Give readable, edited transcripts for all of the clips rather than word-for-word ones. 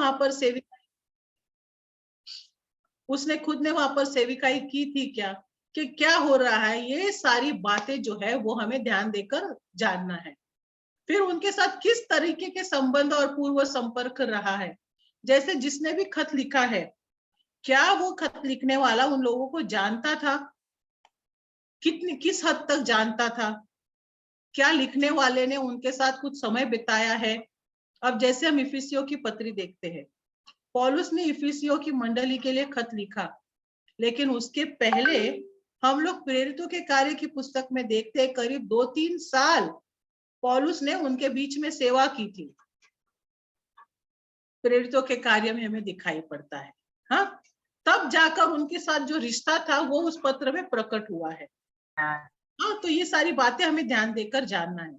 वहां पर सेविका, उसने खुद ने वहां पर सेविकाई की थी क्या, कि क्या हो रहा है, ये सारी बातें जो है वो हमें ध्यान देकर जानना है। फिर उनके साथ किस तरीके के संबंध और पूर्व संपर्क रहा है, जैसे जिसने भी खत लिखा है, क्या वो खत लिखने वाला उन लोगों को जानता था, किस हद तक जानता था, क्या लिखने वाले ने उनके साथ कुछ समय बिताया है। अब जैसे हम इफिसियों की पत्री देखते हैं, पौलुस ने इफिसियों की मंडली के लिए खत लिखा, लेकिन उसके पहले हम लोग प्रेरितों के कार्य की पुस्तक में देखते हैं करीब 2-3 साल पौलुस ने उनके बीच में सेवा की थी। प्रेरितों के कार्य में हमें दिखाई पड़ता है। हाँ, तब जाकर उनके साथ जो रिश्ता था वो उस पत्र में प्रकट हुआ है। हाँ, तो ये सारी बातें हमें ध्यान देकर जानना है।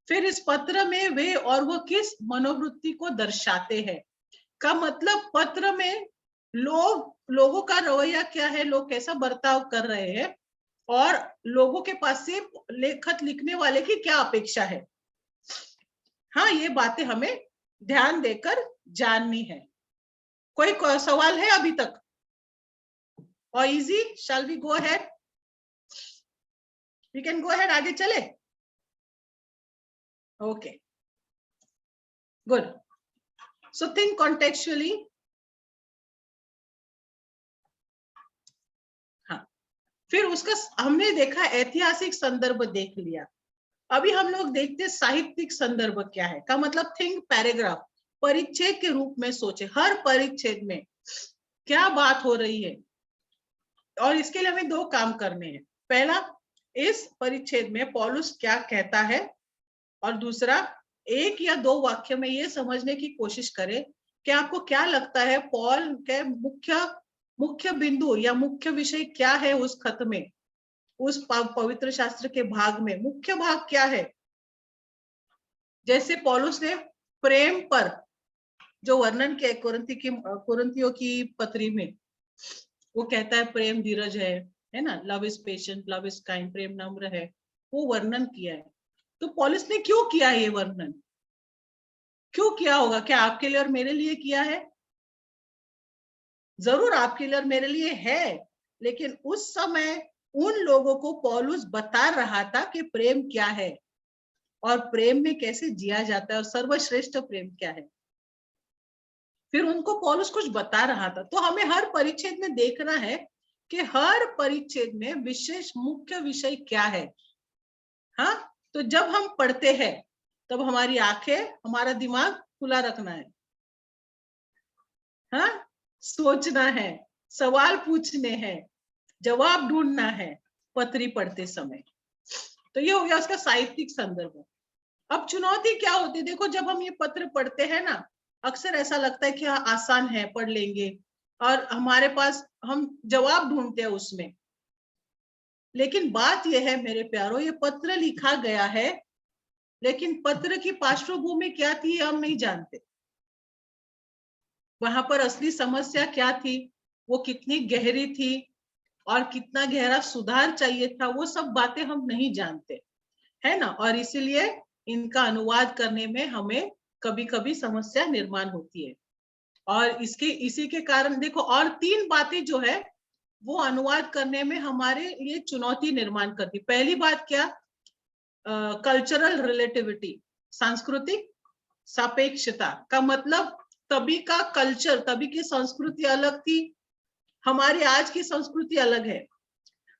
फिर इस पत्र में वे और वो किस मनोवृत्ति को दर्शाते हैं, का मतलब पत्र में लोगों का रवैया क्या है, लोग कैसा बर्ताव कर रहे हैं, और लोगों के पास से खत लिखने वाले की क्या अपेक्षा है। हाँ, ये बातें हमें ध्यान देकर जाननी है। कोई सवाल है अभी तक? और easy, shall we go ahead? We can go ahead, आगे चले। Okay, good. So think contextually. हाँ, फिर उसका हमने देखा ऐतिहासिक संदर्भ देख लिया। अभी हम लोग देखते साहित्यिक संदर्भ क्या है, का मतलब थिंक पैराग्राफ, परिच्छेद के रूप में सोचे, हर परिच्छेद में क्या बात हो रही है। और इसके लिए हमें 2 काम करने हैं। पहला, इस परिच्छेद में पौलुस क्या कहता है, और दूसरा, 1 या 2 वाक्य में ये समझने की कोशिश करें कि आपको क्या लगता है पौल के मुख्य बिंदु या मुख्य विषय क्या है उस खत में, उस पवित्र शास्त्र के भाग में मुख्य भाग क्या है। जैसे पौलुस ने प्रेम पर जो वर्णन किया कुरिन्थियों की पत्री में, वो कहता है प्रेम धीरज है ना, love is patient, love is kind, प्रेम नम्र है, वो वर्णन किया है। तो पौलुस ने क्यों किया ये वर्णन, क्यों किया होगा? क्या आपके लिए और मेरे लिए किया है? जरूर आपके लिए और मेरे लिए है, लेकिन उस समय उन लोगों को पौलुस बता रहा था कि प्रेम क्या है और प्रेम में कैसे जिया जाता है और सर्वश्रेष्ठ प्रेम क्या है। फिर उनको पौलुस कुछ बता रहा था। तो हमें हर परिच्छेद में देखना है कि हर परिच्छेद में विशेष मुख्य विषय क्या है। हाँ, तो जब हम पढ़ते हैं तब हमारी आंखें, हमारा दिमाग खुला रखना है। हाँ, सोचना है, सवाल पूछने हैं, जवाब ढूंढना है पत्री पढ़ते समय। तो ये हो गया उसका साहित्यिक संदर्भ। अब चुनौती क्या होती है, देखो जब हम ये पत्र पढ़ते हैं ना, अक्सर ऐसा लगता है कि हाँ आसान है, पढ़ लेंगे, और हमारे पास हम जवाब ढूंढते हैं उसमें। लेकिन बात यह है मेरे प्यारो, ये पत्र लिखा गया है, लेकिन पत्र की पार्श्वभूमि क्या थी हम नहीं जानते। वहां पर असली समस्या क्या थी, वो कितनी गहरी थी, और कितना गहरा सुधार चाहिए था, वो सब बातें हम नहीं जानते, है ना। और इसीलिए इनका अनुवाद करने में हमें कभी कभी समस्या निर्माण होती है। और इसी के कारण देखो, और 3 बातें जो है वो अनुवाद करने में हमारे लिए चुनौती निर्माण करती। पहली बात क्या, कल्चरल रिलेटिविटी, सांस्कृतिक सापेक्षता, का मतलब तभी का कल्चर, तभी की संस्कृति अलग थी, हमारी आज की संस्कृति अलग है।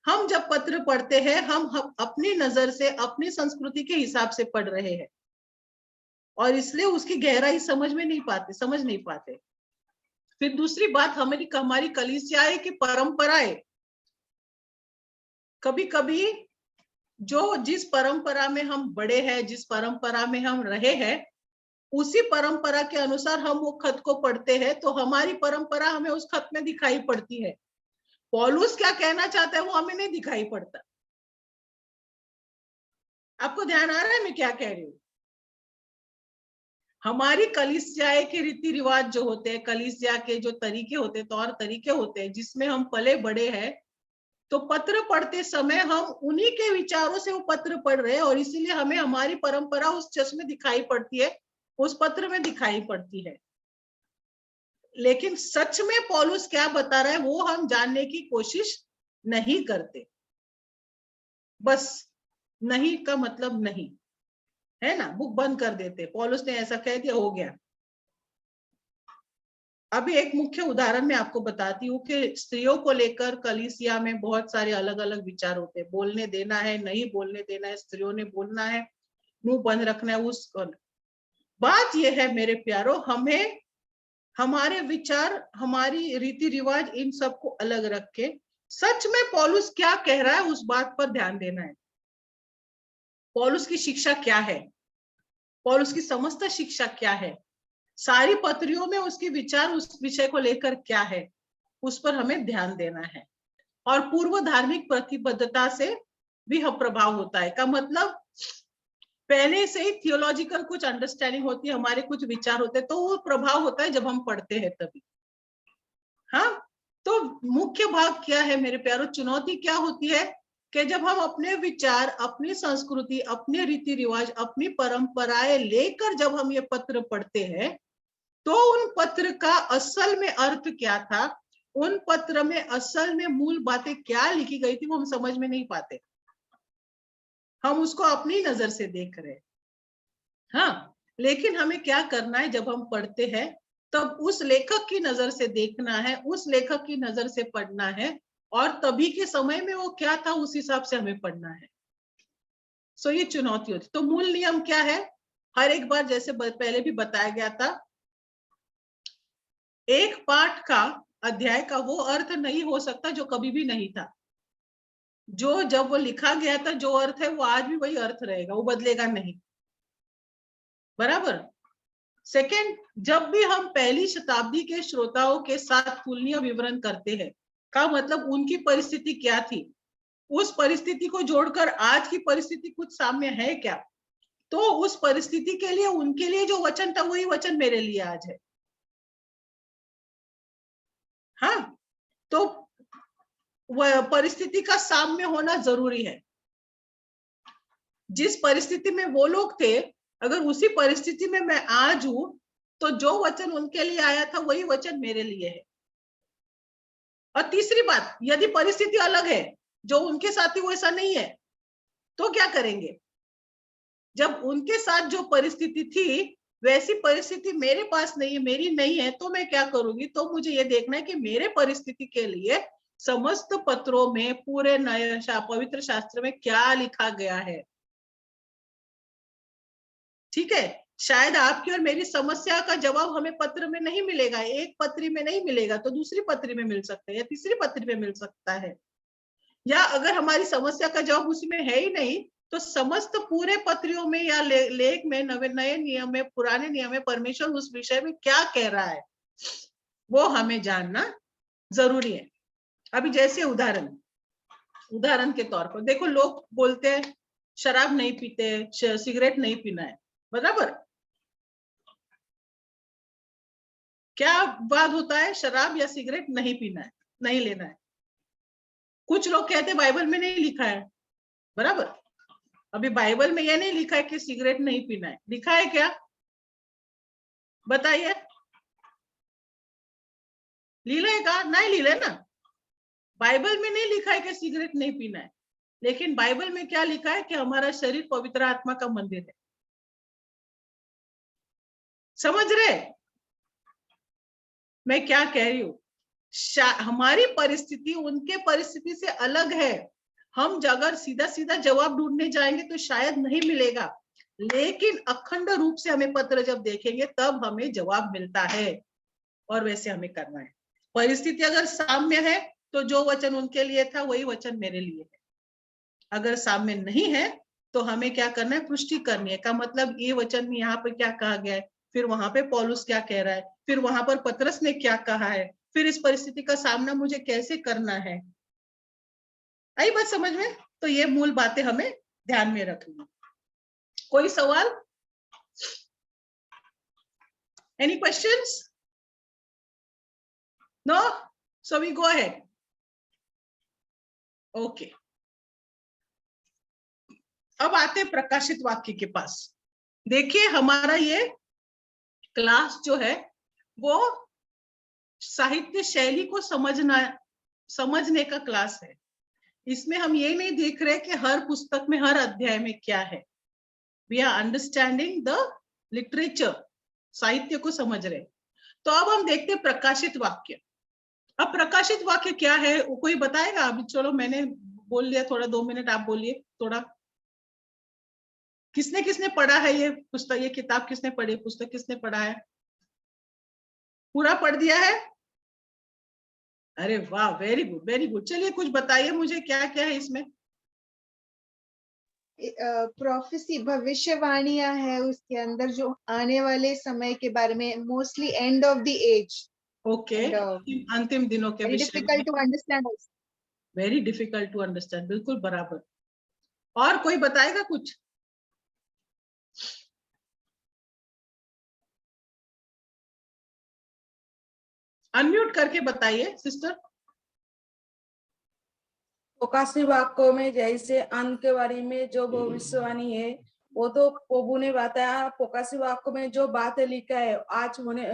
हम जब पत्र पढ़ते हैं हम अपनी नजर से अपनी संस्कृति के हिसाब से पढ़ रहे हैं, और इसलिए उसकी गहराई समझ नहीं पाते। फिर दूसरी बात, हमारी कलीसियाएं की परंपराएं, कभी कभी जिस परंपरा में हम बड़े हैं, जिस परंपरा में हम रहे हैं, उसी परंपरा के अनुसार हम वो खत को पढ़ते हैं, तो हमारी परंपरा हमें उस खत में दिखाई पड़ती है। पौलुस क्या कहना चाहता है वो हमें नहीं दिखाई पड़ता। आपको ध्यान आ रहा है मैं क्या कह रही हूँ? हमारी कलीसियाए के रीति रिवाज जो होते हैं, कलीसिया के जो तरीके होते हैं, तौर तरीके होते हैं, जिसमें हम पले बड़े हैं, तो पत्र पढ़ते समय हम उन्हीं के विचारों से वो पत्र पढ़ रहे हैं, और इसीलिए हमें हमारी परंपरा उस चश्मे दिखाई पड़ती है, उस पत्र में दिखाई पड़ती है। लेकिन सच में पौलुस क्या बता रहा है वो हम जानने की कोशिश नहीं करते। बस नहीं का मतलब नहीं है ना, बुक बंद कर देते, पौलुस ने ऐसा कह दिया, हो गया। अभी एक मुख्य उदाहरण मैं आपको बताती हूँ कि स्त्रियों को लेकर कलीसिया में बहुत सारे अलग अलग विचार होते हैं। बोलने देना है, नहीं बोलने देना है, स्त्रियों ने बोलना है, मुंह बंद रखना है। उस बात यह है मेरे प्यारो, हमें हमारे विचार, हमारी रीति रिवाज, इन सबको अलग रख के सच में पौलुस क्या कह रहा है उस बात पर ध्यान देना है। पौलुस की शिक्षा क्या है, पौलुस की समस्त शिक्षा क्या है, सारी पत्रियों में उसके विचार उस विषय को लेकर क्या है, उस पर हमें ध्यान देना है। और पूर्व धार्मिक प्रतिबद्धता से भी हम प्रभाव होता है, का मतलब पहले से ही थियोलॉजिकल कुछ अंडरस्टैंडिंग होती है, हमारे कुछ विचार होते हैं, तो वो प्रभाव होता है जब हम पढ़ते हैं तभी। हाँ, तो मुख्य भाग क्या है मेरे प्यारों, चुनौती क्या होती है कि जब हम अपने विचार, अपनी संस्कृति, अपने रीति रिवाज, अपनी परंपराएं लेकर जब हम ये पत्र पढ़ते हैं, तो उन पत्र का असल में अर्थ क्या था, उन पत्र में असल में मूल बातें क्या लिखी गई थी, वो हम समझ में नहीं पाते। हम उसको अपनी नजर से देख रहे हैं। हाँ, लेकिन हमें क्या करना है, जब हम पढ़ते हैं तब उस लेखक की नजर से देखना है, उस लेखक की नजर से पढ़ना है, और तभी के समय में वो क्या था उस हिसाब से हमें पढ़ना है। सो ये चुनौती होती। तो मूल नियम क्या है, हर एक बार जैसे पहले भी बताया गया था, एक पाठ का, अध्याय का वो अर्थ नहीं हो सकता जो कभी भी नहीं था। जो जब वो लिखा गया था, जो अर्थ है वो आज भी वही अर्थ रहेगा, वो बदलेगा नहीं। बराबर। सेकेंड, जब भी हम पहली शताब्दी के श्रोताओं के साथ तुलनीय विवरण करते हैं, का मतलब उनकी परिस्थिति क्या थी, उस परिस्थिति को जोड़कर आज की परिस्थिति कुछ साम्य है क्या, तो उस परिस्थिति के लिए, उनके लिए जो वचन था वही वचन मेरे लिए आज है। हाँ, तो परिस्थिति का साम्य होना जरूरी है। जिस परिस्थिति में वो लोग थे, अगर उसी परिस्थिति में मैं आज हूं, तो जो वचन उनके लिए आया था वही वचन मेरे लिए है। और तीसरी बात, यदि परिस्थिति अलग है, जो उनके साथ थी वो ऐसा नहीं है, तो क्या करेंगे। जब उनके साथ जो परिस्थिति थी वैसी परिस्थिति मेरे पास नहीं है, मेरी नहीं है, तो मैं क्या करूंगी। तो मुझे ये देखना है कि मेरे परिस्थिति के लिए समस्त पत्रों में, पूरे नए पवित्र शास्त्र में क्या लिखा गया है। ठीक है, शायद आपकी और मेरी समस्या का जवाब हमें पत्र में नहीं मिलेगा, एक पत्री में नहीं मिलेगा, तो दूसरी पत्री में मिल सकता है, या तीसरी पत्री में मिल सकता है। या अगर हमारी समस्या का जवाब उसमें है ही नहीं, तो समस्त पूरे पत्रियों में या लेख में, नए नियम में, पुराने नियम में परमेश्वर उस विषय में क्या कह रहा है वो हमें जानना जरूरी है। अभी जैसे उदाहरण के तौर पर देखो, लोग बोलते हैं शराब नहीं पीते, सिगरेट नहीं पीना है, बराबर। क्या बात होता है, शराब या सिगरेट नहीं पीना है, नहीं लेना है। कुछ लोग कहते बाइबल में नहीं लिखा है, बराबर। अभी बाइबल में यह नहीं लिखा है कि सिगरेट नहीं पीना है, लिखा है क्या, बताइए। लीलेगा नहीं, लीले ना। बाइबल में नहीं लिखा है कि सिगरेट नहीं पीना है, लेकिन बाइबल में क्या लिखा है कि हमारा शरीर पवित्र आत्मा का मंदिर है। समझ रहे मैं क्या कह रही हूँ। हमारी परिस्थिति उनके परिस्थिति से अलग है। हम अगर सीधा सीधा जवाब ढूंढने जाएंगे तो शायद नहीं मिलेगा, लेकिन अखंड रूप से हमें पत्र जब देखेंगे तब हमें जवाब मिलता है, और वैसे हमें करना है। परिस्थिति अगर साम्य है तो जो वचन उनके लिए था वही वचन मेरे लिए है। अगर साम्य नहीं है तो हमें क्या करना है, पुष्टि करनी है। का मतलब ये वचन में यहाँ पे क्या कहा गया है, फिर वहां पे पौलुस क्या कह रहा है, फिर वहां पर पतरस ने क्या कहा है, फिर इस परिस्थिति का सामना मुझे कैसे करना है। आई बात समझ में। तो ये मूल बातें हमें ध्यान में रखनी। कोई सवाल, any questions? No, so we go ahead. Okay, अब आते प्रकाशित वाक्य के पास। देखिए, हमारा ये क्लास जो है वो साहित्य शैली को समझने का क्लास है। इसमें हम ये नहीं देख रहे कि हर पुस्तक में हर अध्याय में क्या है। We are understanding the literature, साहित्य को समझ रहे। तो अब हम देखते हैं प्रकाशित वाक्य। अब प्रकाशित वाक्य क्या है वो कोई बताएगा? अभी चलो मैंने बोल लिया, थोड़ा 2 मिनट आप बोलिए थोड़ा। किसने किसने पढ़ा है ये पुस्तक, ये किताब किसने पढ़ी, पुस्तक किसने पढ़ा है? पूरा पढ़ दिया है? अरे वाह, वेरी गुड वेरी गुड। चलिए कुछ बताइए मुझे, क्या क्या है इसमें? प्रोफेसी, भविष्यवाणियां है उसके अंदर, जो आने वाले समय के बारे में, mostly end of the age. Okay, अंतिम दिनों के वेरी विषय में। Difficult to understand. Very difficult to understand, बिल्कुल बराबर। और कोई बताएगा कुछ? अनम्यूट करके बताइए सिस्टर। प्रकाशित वाक्यों में जैसे अंत के बारे में जो भविष्यवाणी है वो तो प्रभु ने बताया। प्रकाशित वाक्यों में जो बातें लिखा है आज होने,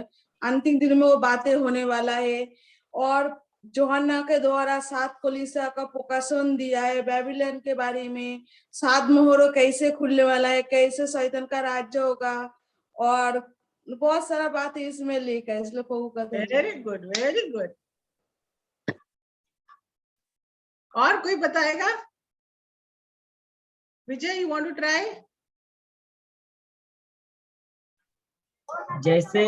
अंतिम दिन में वो बातें होने वाला है। और यूहन्ना के द्वारा 7 कलीसिया का प्रकाशन दिया है बेबीलोन के बारे में, 7 मोहरों कैसे खुलने वाला है, कैसे शैतान का राज्य होगा, और बहुत सारा बात इसमें लिखा है। इसलिए प्रभु का वेरी गुड वेरी गुड। और कोई बताएगा? विजय, यू वांट टू ट्राई? जैसे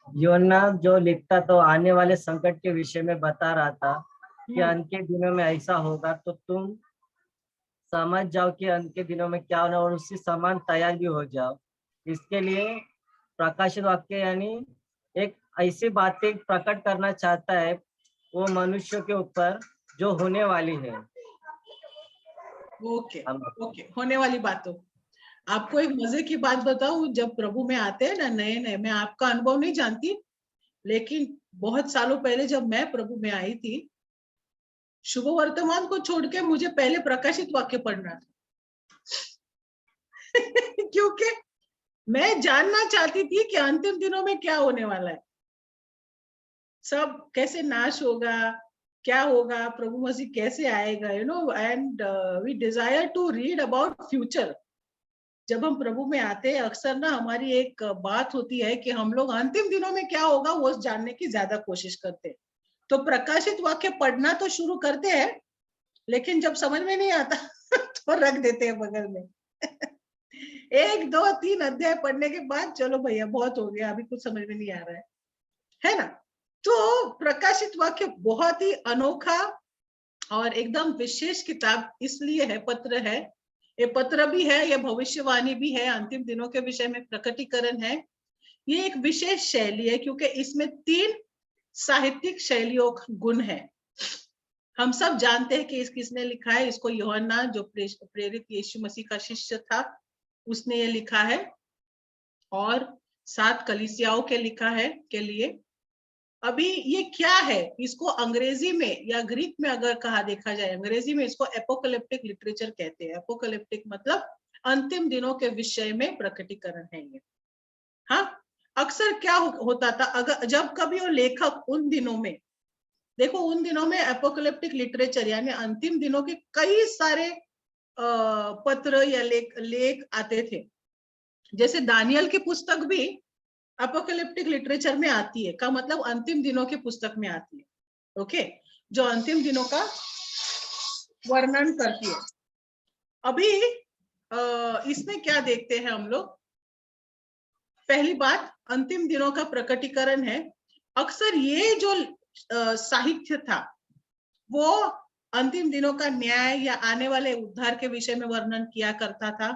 यूहन्ना जो लिखता तो आने वाले संकट के विषय में बता रहा था कि अंत के दिनों में ऐसा होगा, तो तुम समझ जाओ कि अंत के दिनों में क्या होना और उसी समान तैयार भी हो जाओ। इसके लिए प्रकाशित वाक्य यानी एक ऐसी बातें प्रकट करना चाहता है वो मनुष्य के ऊपर जो होने वाली है। ओके ओके, होने वाली बातों। आपको एक मजे की बात बताऊं, जब प्रभु में आते हैं ना नए नए, मैं आपका अनुभव नहीं जानती, लेकिन बहुत सालों पहले जब मैं प्रभु में आई थी, शुभ वर्तमान को छोड़ के मुझे पहले प्रकाशित वाक्य पढ़ना था। क्योंकि मैं जानना चाहती थी कि अंतिम दिनों में क्या होने वाला है, सब कैसे नाश होगा, क्या होगा, प्रभु मसीह कैसे आएगा, you know. And we desire to read about future. जब हम प्रभु में आते हैं अक्सर ना हमारी एक बात होती है कि हम लोग अंतिम दिनों में क्या होगा वो जानने की ज्यादा कोशिश करते हैं। तो प्रकाशित वाक्य पढ़ना तो शुरू करते हैं, लेकिन जब समझ में नहीं आता तो रख देते हैं बगल में। 1 2 3 अध्याय पढ़ने के बाद चलो भैया बहुत हो गया, अभी कुछ समझ में नहीं आ रहा है ना। तो प्रकाशित वाक्य बहुत ही अनोखा और एकदम विशेष किताब इसलिए है, पत्र है, ये पत्र भी है, ये भविष्यवाणी भी है, अंतिम दिनों के विषय में प्रकटीकरण है। ये एक विशेष शैली है क्योंकि इसमें 3 साहित्यिक शैलियों का गुण है। हम सब जानते हैं कि किसने लिखा है इसको, यूहन्ना जो प्रेरित यीशु मसीह का शिष्य था उसने ये लिखा है, और 7 कलीसियाओं के लिखा है के लिए। अभी ये क्या है, इसको अंग्रेजी में या ग्रीक में अगर कहा देखा जाए, अंग्रेजी में इसको एपोकलिप्टिक लिटरेचर कहते हैं। एपोकलिप्टिक मतलब अंतिम दिनों के विषय में प्रकटीकरण है ये। हाँ, अक्सर क्या होता था, अगर जब कभी वो लेखक उन दिनों में, देखो उन दिनों में एपोकलिप्टिक लिटरेचर यानी अंतिम दिनों के कई सारे पत्र या लेख आते थे। जैसे दानियल की पुस्तक भी एपोकलिप्टिक लिटरेचर में आती है, का मतलब अंतिम दिनों की पुस्तक में आती है। ओके, जो अंतिम दिनों का वर्णन करती है। अभी इसमें क्या देखते हैं हम लोग? पहली बात, अंतिम दिनों का प्रकटीकरण है। अक्सर ये जो साहित्य था वो अंतिम दिनों का न्याय या आने वाले उद्धार के विषय में वर्णन किया करता था।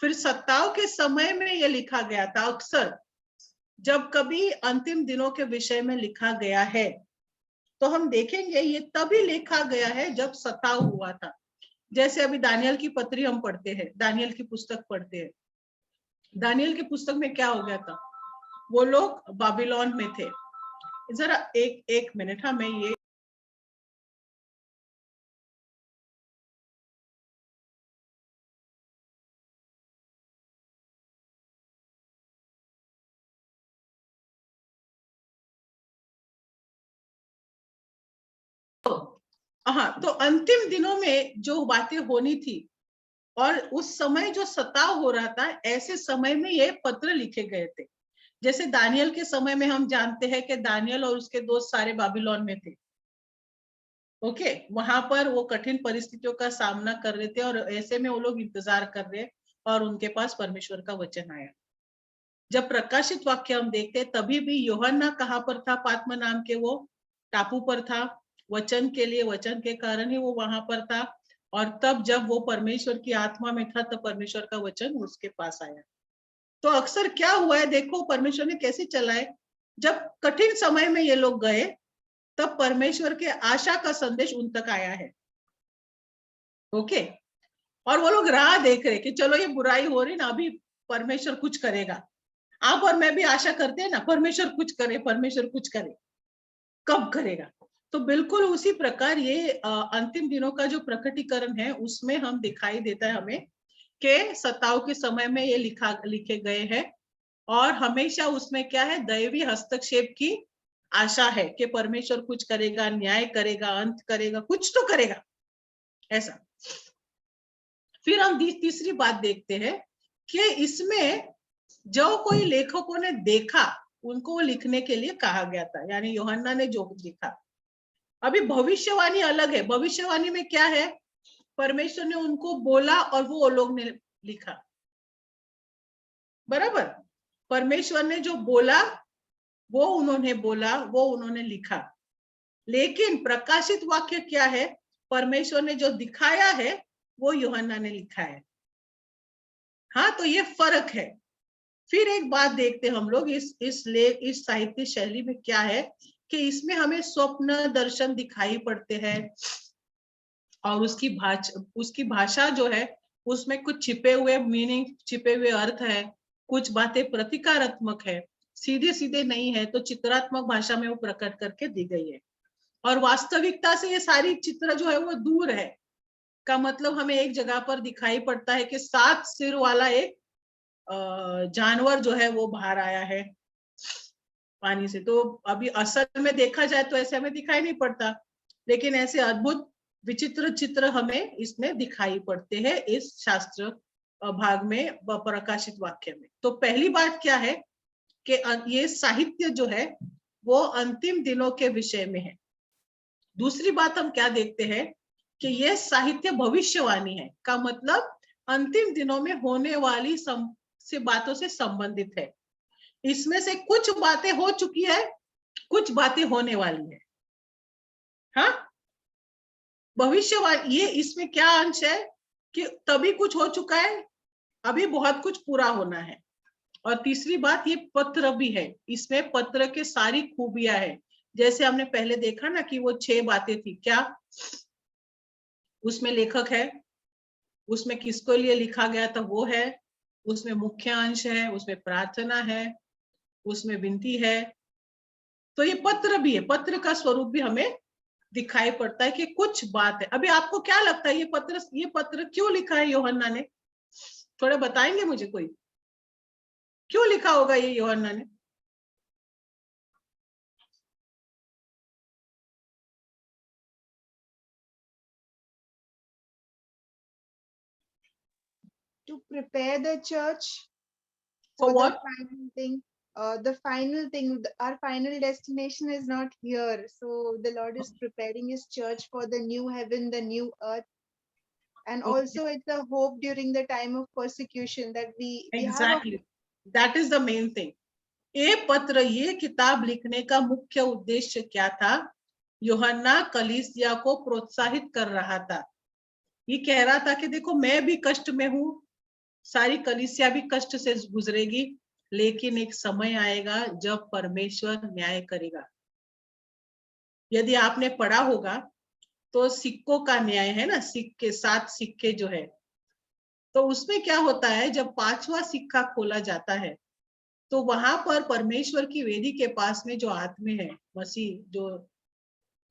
फिर सत्ताओं के समय में यह लिखा गया था। अक्सर जब कभी अंतिम दिनों के विषय में लिखा गया है तो हम देखेंगे ये तभी लिखा गया है जब सताव हुआ था। जैसे अभी दानियल की पत्री हम पढ़ते हैं, दानियल की पुस्तक पढ़ते हैं। दानियल की पुस्तक में क्या हो गया था, वो लोग बाबिलोन में थे। जरा एक मिनट, हाँ मैं ये हाँ, तो अंतिम दिनों में जो बातें होनी थी और उस समय जो सताव हो रहा था, ऐसे समय में ये पत्र लिखे गए थे। जैसे दानियल के समय में हम जानते हैं कि दानियल और उसके दोस्त सारे बाबिलोन में थे। ओके, वहां पर वो कठिन परिस्थितियों का सामना कर रहे थे और ऐसे में वो लोग इंतजार कर रहे और उनके पास परमेश्वर का वचन आया। जब प्रकाशित वाक्य हम देखते हैं, तभी भी यूहन्ना कहाँ पर था? पात्मा नाम के वो टापू पर था। वचन के लिए, वचन के कारण ही वो वहां पर था। और तब जब वो परमेश्वर की आत्मा में था, तब परमेश्वर का वचन उसके पास आया। तो अक्सर क्या हुआ है, देखो परमेश्वर ने कैसे चलाए। जब कठिन समय में ये लोग गए, तब परमेश्वर के आशा का संदेश उन तक आया है। ओके, और वो लोग राह देख रहे कि चलो ये बुराई हो रही ना, अभी परमेश्वर कुछ करेगा। आप और मैं भी आशा करते हैं ना, परमेश्वर कुछ करे, परमेश्वर कुछ करे, कब करेगा। तो बिल्कुल उसी प्रकार ये अंतिम दिनों का जो प्रकटीकरण है, उसमें हम दिखाई देता है हमें कि सताव के समय में ये लिखे गए हैं। और हमेशा उसमें क्या है? दैवी हस्तक्षेप की आशा है कि परमेश्वर कुछ करेगा, न्याय करेगा, अंत करेगा, कुछ तो करेगा ऐसा। फिर हम तीसरी बात देखते हैं कि इसमें जो कोई लेखकों ने देखा, उनको लिखने के लिए कहा गया था, यानी यूहन्ना ने जो लिखा। अभी भविष्यवाणी अलग है। भविष्यवाणी में क्या है? परमेश्वर ने उनको बोला और वो लोग ने लिखा। बराबर, परमेश्वर ने जो बोला वो उन्होंने बोला, वो उन्होंने लिखा। लेकिन प्रकाशित वाक्य क्या है? परमेश्वर ने जो दिखाया है वो यूहन्ना ने लिखा है। हाँ, तो ये फर्क है। फिर एक बात देखते हम लोग इस साहित्य शैली में क्या है कि इसमें हमें स्वप्न दर्शन दिखाई पड़ते हैं और उसकी भाषा जो है, उसमें कुछ छिपे हुए मीनिंग, छिपे हुए अर्थ है। कुछ बातें प्रतिकारात्मक है, सीधे सीधे नहीं है, तो चित्रात्मक भाषा में वो प्रकट करके दी गई है। और वास्तविकता से ये सारी चित्र जो है वो दूर है। का मतलब हमें एक जगह पर दिखाई पड़ता है कि 7 सिर वाला एक जानवर जो है वो बाहर आया है पानी से। तो अभी असल में देखा जाए तो ऐसे हमें दिखाई नहीं पड़ता, लेकिन ऐसे अद्भुत विचित्र चित्र हमें इसमें दिखाई पड़ते हैं इस शास्त्र भाग में, प्रकाशित वाक्य में। तो पहली बात क्या है कि ये साहित्य जो है वो अंतिम दिनों के विषय में है। दूसरी बात हम क्या देखते हैं कि यह साहित्य भविष्यवाणी है। का मतलब अंतिम दिनों में होने वाली से बातों से संबंधित है। इसमें से कुछ बातें हो चुकी है, कुछ बातें होने वाली है। हाँ, भविष्यवाणी ये इसमें क्या अंश है कि तभी कुछ हो चुका है, अभी बहुत कुछ पूरा होना है। और तीसरी बात, ये पत्र भी है। इसमें पत्र के सारी खूबियां है। जैसे हमने पहले देखा ना कि वो 6 बातें थी, क्या उसमें लेखक है, उसमें किसको लिए लिखा गया था वो है, उसमें मुख्य अंश है, उसमें प्रार्थना है, उसमें विनती है। तो ये पत्र भी है, पत्र का स्वरूप भी हमें दिखाई पड़ता है कि कुछ बात है। अभी आपको क्या लगता है ये पत्र क्यों लिखा है यूहन्ना ने? थोड़ा बताएंगे मुझे कोई, क्यों लिखा होगा ये यूहन्ना ने? To prepare the church For for the what? final thing. The final thing, our final destination is not here. So the Lord is preparing his church for the new heaven, the new earth. And Okay. also it's a hope during the time of persecution that we have a Exactly. That is the main thing. ये पत्र, ये किताब लिखने का मुख्य उद्देश्य क्या था? यूहन्ना कलीसिया को प्रोत्साहित कर रहा था। ये कह रहा था कि देखो मैं भी कष्ट में हूँ, सारी कलीसिया भी कष्ट से गुजरेगी, लेकिन एक समय आएगा जब परमेश्वर न्याय करेगा। यदि आपने पढ़ा होगा तो सिक्कों का न्याय है ना, सिक्के 7 सिक्के जो है, तो उसमें क्या होता है, जब 5वां सिक्का खोला जाता है तो वहां पर परमेश्वर की वेदी के पास में जो आत्मे हैं, मसीह जो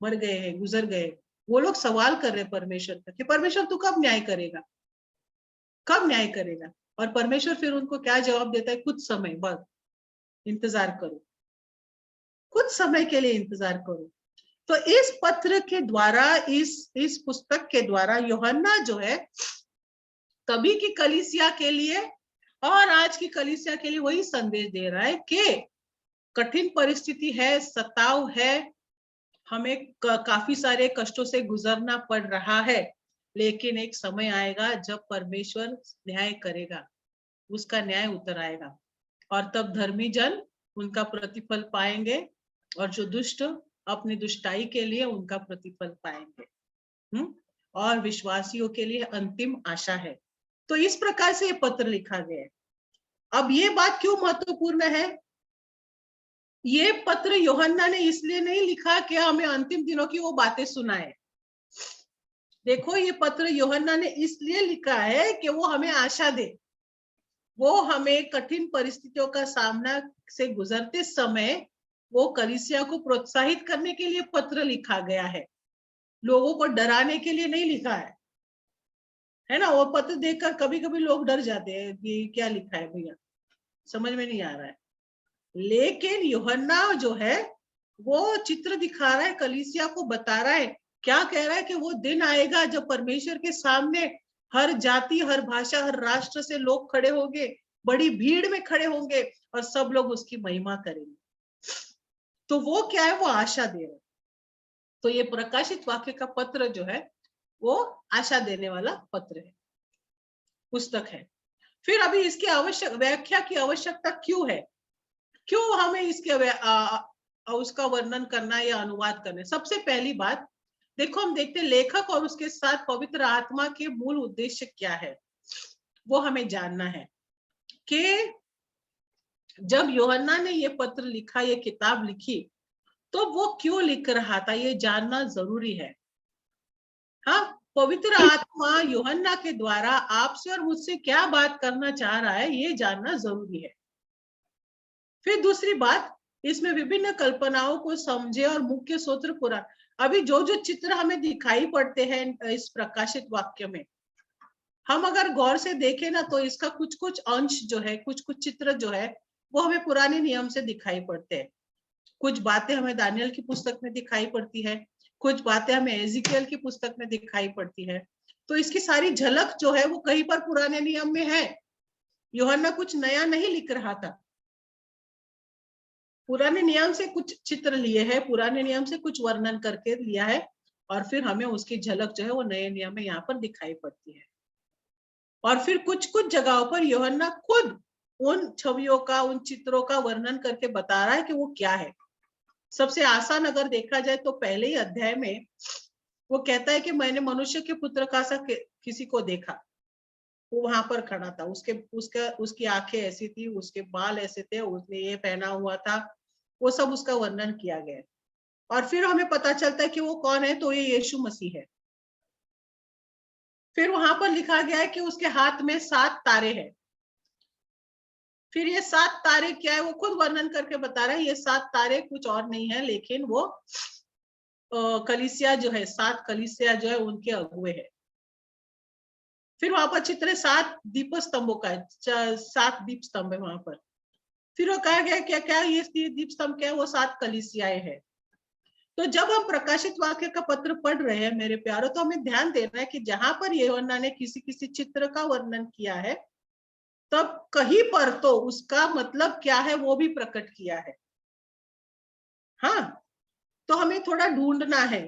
मर गए हैं, गुजर गए, वो लोग सवाल कर रहे परमेश्वर का कि परमेश्वर तू कब न्याय करेगा, कब न्याय करेगा? और परमेश्वर फिर उनको क्या जवाब देता है? कुछ समय बाद इंतजार करो, कुछ समय के लिए इंतजार करो। तो इस पत्र के द्वारा, इस पुस्तक के द्वारा यूहन्ना जो है तभी की कलीसिया के लिए और आज की कलीसिया के लिए वही संदेश दे रहा है कि कठिन परिस्थिति है, सताव है, हमें काफी सारे कष्टों से गुजरना पड़ रहा है, लेकिन एक समय आएगा जब परमेश्वर न्याय करेगा, उसका न्याय उतर आएगा और तब धर्मी जन उनका प्रतिफल पाएंगे और जो दुष्ट अपनी दुष्टाई के लिए उनका प्रतिफल पाएंगे। और विश्वासियों के लिए अंतिम आशा है। तो इस प्रकार से ये पत्र लिखा गया है। अब ये बात क्यों महत्वपूर्ण है? ये पत्र यूहन्ना ने इसलिए नहीं लिखा कि हमें अंतिम दिनों की वो बातें सुनाए। देखो, ये पत्र यूहन्ना ने इसलिए लिखा है कि वो हमें आशा दे, वो हमें कठिन परिस्थितियों का सामना से गुजरते समय वो कलीसिया को प्रोत्साहित करने के लिए पत्र लिखा गया है, लोगों को डराने के लिए नहीं लिखा है ना। वो पत्र देखकर कभी कभी लोग डर जाते हैं कि क्या लिखा है भैया, समझ में नहीं आ रहा है। लेकिन यूहन्ना जो है वो चित्र दिखा रहा है, कलीसिया को बता रहा है, क्या कह रहा है कि वो दिन आएगा जब परमेश्वर के सामने हर जाति, हर भाषा, हर राष्ट्र से लोग खड़े होंगे, बड़ी भीड़ में खड़े होंगे और सब लोग उसकी महिमा करेंगे। तो वो क्या है, वो आशा दे रहा है। तो ये प्रकाशित वाक्य का पत्र जो है वो आशा देने वाला पत्र है, पुस्तक है। फिर अभी इसकी व्याख्या की आवश्यकता क्यों है, क्यों हमें इसके उसका वर्णन करना या अनुवाद करना? सबसे पहली बात देखो, हम देखते लेखक और उसके साथ पवित्र आत्मा के मूल उद्देश्य क्या है, वो हमें जानना है कि जब यूहन्ना ने ये पत्र लिखा, ये किताब लिखी, तो वो क्यों लिख रहा था, ये जानना जरूरी है। हाँ, पवित्र आत्मा यूहन्ना के द्वारा आपसे और मुझसे क्या बात करना चाह रहा है, ये जानना जरूरी है। फिर दूसरी बात, इसमें विभिन्न कल्पनाओं को समझे और मुख्य सूत्र पुराण। अभी जो जो चित्र हमें दिखाई पड़ते हैं इस प्रकाशित वाक्य में, हम अगर गौर से देखें ना, तो इसका कुछ कुछ अंश जो है, कुछ कुछ चित्र जो है वो हमें पुराने नियम से दिखाई पड़ते हैं। कुछ बातें हमें दानियल की पुस्तक में दिखाई पड़ती है, कुछ बातें हमें एजिकियल की पुस्तक में दिखाई पड़ती है। तो इसकी सारी झलक जो है वो कहीं पर पुराने नियम में है। यूहन्ना कुछ नया नहीं लिख रहा था, पुराने नियम से कुछ चित्र लिए हैं, पुराने नियम से कुछ वर्णन करके लिया है और फिर हमें उसकी झलक जो है वो नए नियम में यहाँ पर दिखाई पड़ती है। और फिर कुछ कुछ जगहों पर यूहन्ना खुद उन छवियों का, उन चित्रों का वर्णन करके बता रहा है कि वो क्या है। सबसे आसान अगर देखा जाए तो पहले ही अध्याय में वो कहता है कि मैंने मनुष्य के पुत्र का सा किसी को देखा, वो वहां पर खड़ा था, उसकी आंखें ऐसी थी, उसके बाल ऐसे थे, उसने ये पहना हुआ था, वो सब उसका वर्णन किया गया। और फिर हमें पता चलता है कि वो कौन है, तो ये यीशु मसीह है। फिर वहां पर लिखा गया है कि उसके हाथ में 7 तारे हैं। फिर ये 7 तारे क्या है, वो खुद वर्णन करके बता रहा है। ये 7 तारे कुछ और नहीं है, लेकिन वो कलीसिया जो है, 7 कलीसिया जो है उनके अगुए है। फिर वहां पर चित्र 7 दीप स्तंभों का है, 7 दीप स्तंभ है वहां पर। फिर वो कहा गया क्या क्या ये दीप स्तंभ क्या है, वो 7 कलीसियाएं हैं। तो जब हम प्रकाशित वाक्य का पत्र पढ़ रहे हैं मेरे प्यारों, तो हमें ध्यान देना है कि जहां पर यूहन्ना ने किसी किसी चित्र का वर्णन किया है, तब कहीं पर तो उसका मतलब क्या है वो भी प्रकट किया है। हाँ, तो हमें थोड़ा ढूंढना है,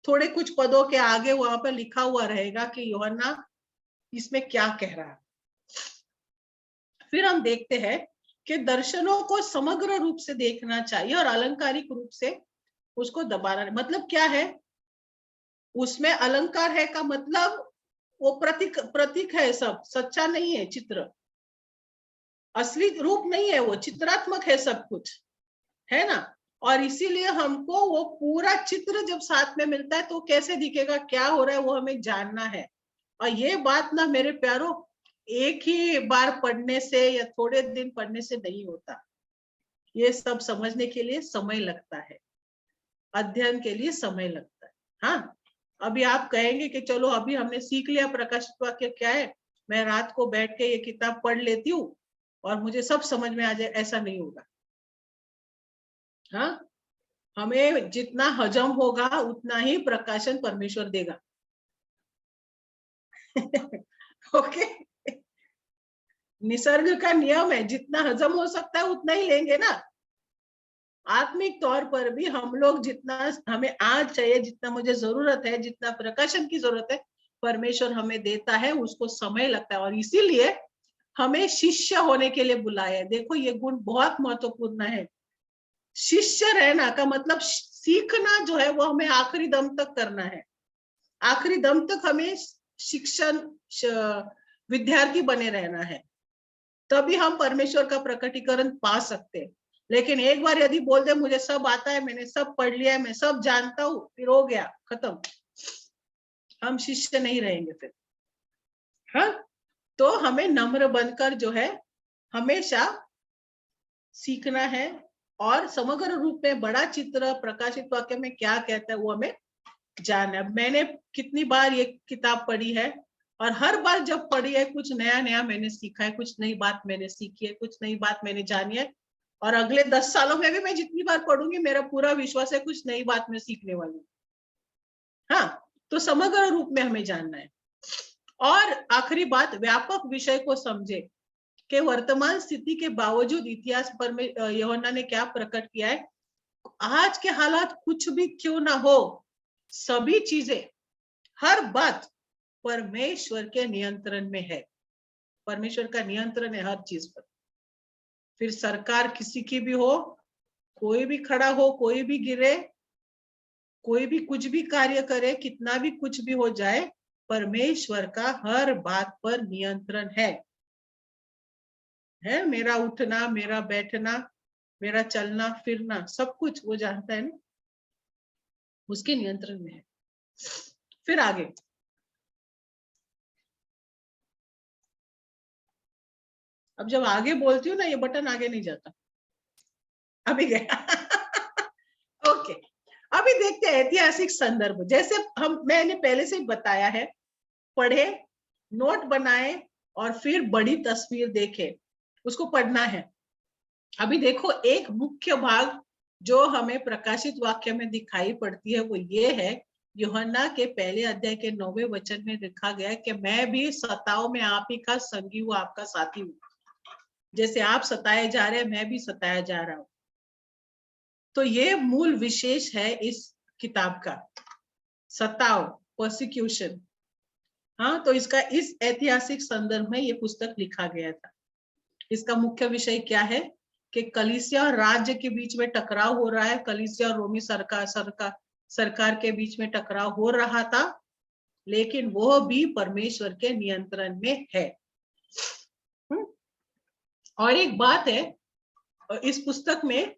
थोड़े कुछ पदों के आगे वहां पर लिखा हुआ रहेगा कि यूहन्ना इसमें क्या कह रहा है। फिर हम देखते हैं कि दर्शनों को समग्र रूप से देखना चाहिए और अलंकारिक रूप से उसको दबाना। मतलब क्या है, उसमें अलंकार है का मतलब वो प्रतीक है, सब सच्चा नहीं है, चित्र असली रूप नहीं है, वो चित्रात्मक है सब कुछ, है ना। और इसीलिए हमको वो पूरा चित्र जब साथ में मिलता है तो कैसे दिखेगा, क्या हो रहा है, वो हमें जानना है। और ये बात ना मेरे प्यारों एक ही बार पढ़ने से या थोड़े दिन पढ़ने से नहीं होता, ये सब समझने के लिए समय लगता है, अध्ययन के लिए समय लगता है। हाँ, अभी आप कहेंगे कि चलो अभी हमने सीख लिया प्रकाशित वाक्य क्या है, मैं रात को बैठ के ये किताब पढ़ लेती हूँ और मुझे सब समझ में आ जाए, ऐसा नहीं होगा। हाँ, हमें जितना हजम होगा उतना ही प्रकाशन परमेश्वर देगा। ओके, निसर्ग का नियम है, जितना हजम हो सकता है उतना ही लेंगे ना। आत्मिक तौर पर भी हम लोग जितना हमें आज चाहिए, जितना मुझे जरूरत है, जितना प्रकाशन की जरूरत है, परमेश्वर हमें देता है, उसको समय लगता है। और इसीलिए हमें शिष्य होने के लिए बुलाया है। देखो ये गुण बहुत महत्वपूर्ण है। शिष्य रहना का मतलब सीखना जो है वो हमें आखिरी दम तक करना है। आखिरी दम तक हमें शिक्षण विद्यार्थी बने रहना है, तभी हम परमेश्वर का प्रकटीकरण पा सकते हैं। लेकिन एक बार यदि बोल दे मुझे सब आता है, मैंने सब पढ़ लिया है, मैं सब जानता हूं, फिर हो गया, खत्म, हम शिष्य नहीं रहेंगे फिर। हाँ, तो हमें नम्र बनकर जो है हमेशा सीखना है, और समग्र रूप में बड़ा चित्र प्रकाशित वाक्य में क्या कहता है वो हमें जानना है। मैंने कितनी बार ये किताब पढ़ी है, और हर बार जब पढ़ी है कुछ नया नया मैंने सीखा है, कुछ नई बात मैंने सीखी है, कुछ नई बात मैंने जानी है। और अगले 10 सालों में भी मैं जितनी बार पढ़ूंगी, मेरा पूरा विश्वास है कुछ नई बात मैं सीखने वाली हूँ। हाँ, तो समग्र रूप में हमें जानना है। और आखिरी बात, व्यापक विषय को समझे कि वर्तमान स्थिति के बावजूद इतिहास पर में यूहन्ना ने क्या प्रकट किया है। आज के हालात कुछ भी क्यों ना हो, सभी चीजें, हर बात परमेश्वर के नियंत्रण में है। परमेश्वर का नियंत्रण है हर चीज पर। फिर सरकार किसी की भी हो, कोई भी खड़ा हो, कोई भी गिरे, कोई भी कुछ भी कार्य करे, कितना भी कुछ भी हो जाए, परमेश्वर का हर बात पर नियंत्रण है। मेरा उठना, मेरा बैठना, मेरा चलना फिरना, सब कुछ वो जानता है ना, उसके नियंत्रण में है। फिर आगे, अब जब आगे बोलती हूँ ना, ये बटन आगे नहीं जाता, अभी गया। ओके, अभी देखते हैं ऐतिहासिक संदर्भ। जैसे मैंने पहले से बताया है, पढ़े, नोट बनाए, और फिर बड़ी तस्वीर देखे, उसको पढ़ना है। अभी देखो, एक मुख्य भाग जो हमें प्रकाशित वाक्य में दिखाई पड़ती है वो ये है, यूहन्ना के पहले अध्याय के 9वें वचन में लिखा गया है कि मैं भी सताओ में आप ही का संगी हूँ, आपका साथी हूँ। जैसे आप सताए जा रहे हैं, मैं भी सताया जा रहा हूं। तो ये मूल विशेष है इस किताब का, सताओ, परसिक्यूशन। हाँ, तो इसका इस ऐतिहासिक संदर्भ में ये पुस्तक लिखा गया था। इसका मुख्य विषय क्या है कि कलीसिया और राज्य के बीच में टकराव हो रहा है। कलीसिया और रोमी सरकार के बीच में टकराव हो रहा था, लेकिन वो भी परमेश्वर के नियंत्रण में है। और एक बात है इस पुस्तक में,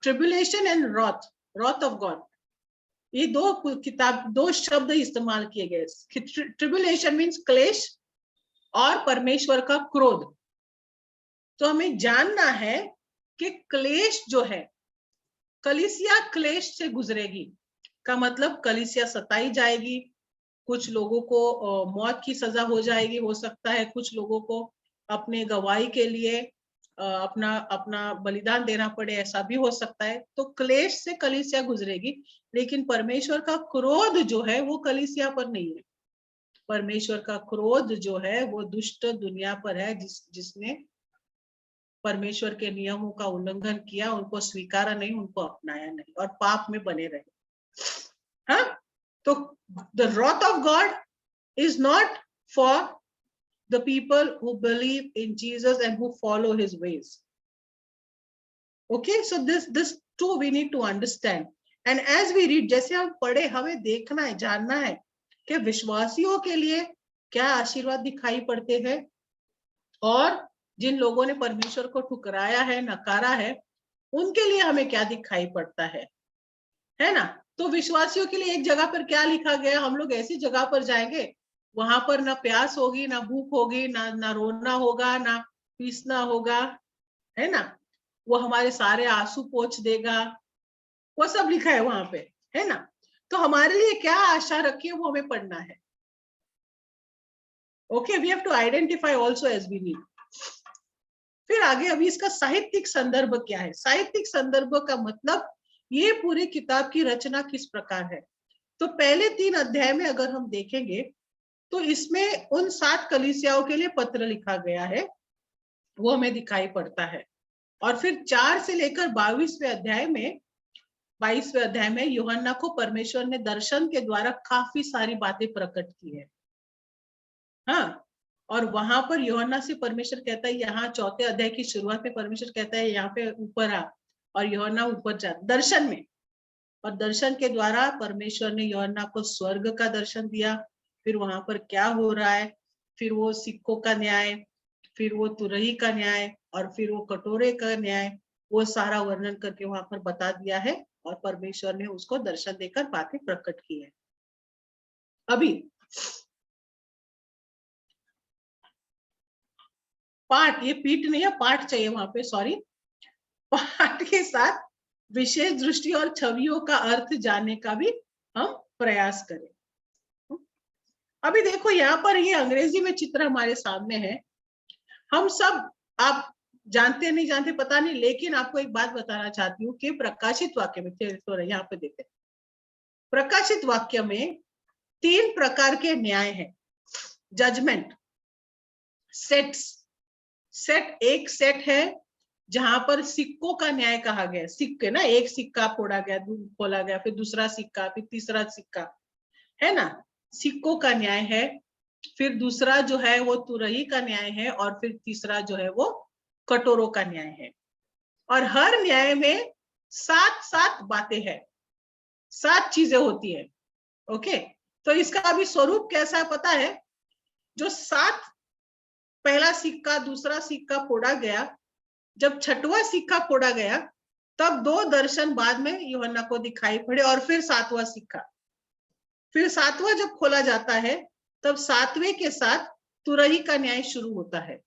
ट्रिब्यूलेशन एंड रॉथ ऑफ गॉड, ये दो शब्द इस्तेमाल किए गए। ट्रिब्यूलेशन मीन्स क्लेश, और परमेश्वर का क्रोध। तो हमें जानना है कि क्लेश जो है, कलीसिया क्लेश से गुजरेगी का मतलब कलीसिया सताई जाएगी, कुछ लोगों को मौत की सजा हो जाएगी, हो सकता है कुछ लोगों को अपने गवाही के लिए अपना अपना बलिदान देना पड़े, ऐसा भी हो सकता है। तो क्लेश से कलीसिया गुजरेगी, लेकिन परमेश्वर का क्रोध जो है वो कलीसिया पर नहीं है। परमेश्वर का क्रोध जो है वो दुष्ट दुनिया पर है, जिसने परमेश्वर के नियमों का उल्लंघन किया, उनको स्वीकारा नहीं, उनको अपनाया नहीं, और पाप में बने रहे। हाँ, तो the wrath of God is not for the people who believe in Jesus and who follow his ways. Okay, so this too we need to understand. And as we read, जैसे हम पढ़े, हमें देखना है, जानना है कि विश्वासियों के लिए क्या आशीर्वाद दिखाई पड़ते हैं, और जिन लोगों ने परमेश्वर को ठुकराया है, नकारा है, उनके लिए हमें क्या दिखाई पड़ता है ना। तो विश्वासियों के लिए एक जगह पर क्या लिखा गया, हम लोग ऐसी जगह पर जाएंगे, वहां पर ना प्यास होगी, ना भूख होगी, ना रोना होगा, ना पीसना होगा, है ना। वो हमारे सारे आंसू पोंछ देगा, वो सब लिखा है वहां पे, है ना। तो हमारे लिए क्या आशा रखी है वो हमें पढ़ना है। Okay, we have to identify also as we read. फिर आगे, अभी इसका साहित्यिक संदर्भ क्या है। साहित्यिक संदर्भ का मतलब ये पूरी किताब की रचना किस प्रकार है। तो पहले 3 अध्याय में अगर हम देखेंगे तो इसमें उन 7 कलीसियाओं के लिए पत्र लिखा गया है, वो हमें दिखाई पड़ता है। और फिर 4 से लेकर 22वें अध्याय में यूहन्ना को परमेश्वर ने दर्शन के द्वारा काफी सारी बातें प्रकट की है। हाँ, और वहां पर यूहन्ना से परमेश्वर कहता है, यहाँ 4थे अध्याय की शुरुआत में परमेश्वर कहता है यहाँ पे ऊपर आ, और यूहन्ना ऊपर जा दर्शन में। और दर्शन के द्वारा परमेश्वर ने यूहन्ना को स्वर्ग का दर्शन दिया, फिर वहां पर क्या हो रहा है, फिर वो सिक्कों का न्याय, फिर वो तुरही का न्याय, और फिर वो कटोरे का न्याय, वो सारा वर्णन करके वहां पर बता दिया है। और परमेश्वर ने उसको दर्शन देकर बातें प्रकट की है। अभी पाठ, ये पीठ नहीं है, पाठ चाहिए वहां पे, सॉरी। पाठ के साथ विशेष दृष्टि और छवियों का अर्थ जानने का भी हम प्रयास करें। अभी देखो यहाँ पर ये अंग्रेजी में चित्र हमारे सामने है। हम सब, आप जानते नहीं जानते पता नहीं, लेकिन आपको एक बात बताना चाहती हूँ कि प्रकाशित वाक्य में, तो यहाँ पे देखें, प्रकाशित वाक्य में 3 प्रकार के न्याय हैं। Judgement, sets. एक सेट है जहां पर सिक्कों का न्याय कहा गया। सिक्के ना, एक सिक्का फोड़ा गया, खोला गया, फिर दूसरा सिक्का, फिर तीसरा सिक्का, है ना, सिक्कों का न्याय है। फिर दूसरा जो है वो तुरही का न्याय है, और फिर तीसरा जो है वो कटोरों का न्याय है। और हर न्याय में 7 बातें हैं, 7 चीजें होती है। ओके, तो इसका अभी स्वरूप कैसा है पता है? जो 7, पहला सिक्का, दूसरा सिक्का फोड़ा गया, जब 6वां सिक्का फोड़ा गया तब 2 दर्शन बाद में यूहन्ना को दिखाई पड़े, और फिर 7वां सिक्का। फिर 7वां जब खोला जाता है तब 7वें के साथ तुरही का न्याय शुरू होता है।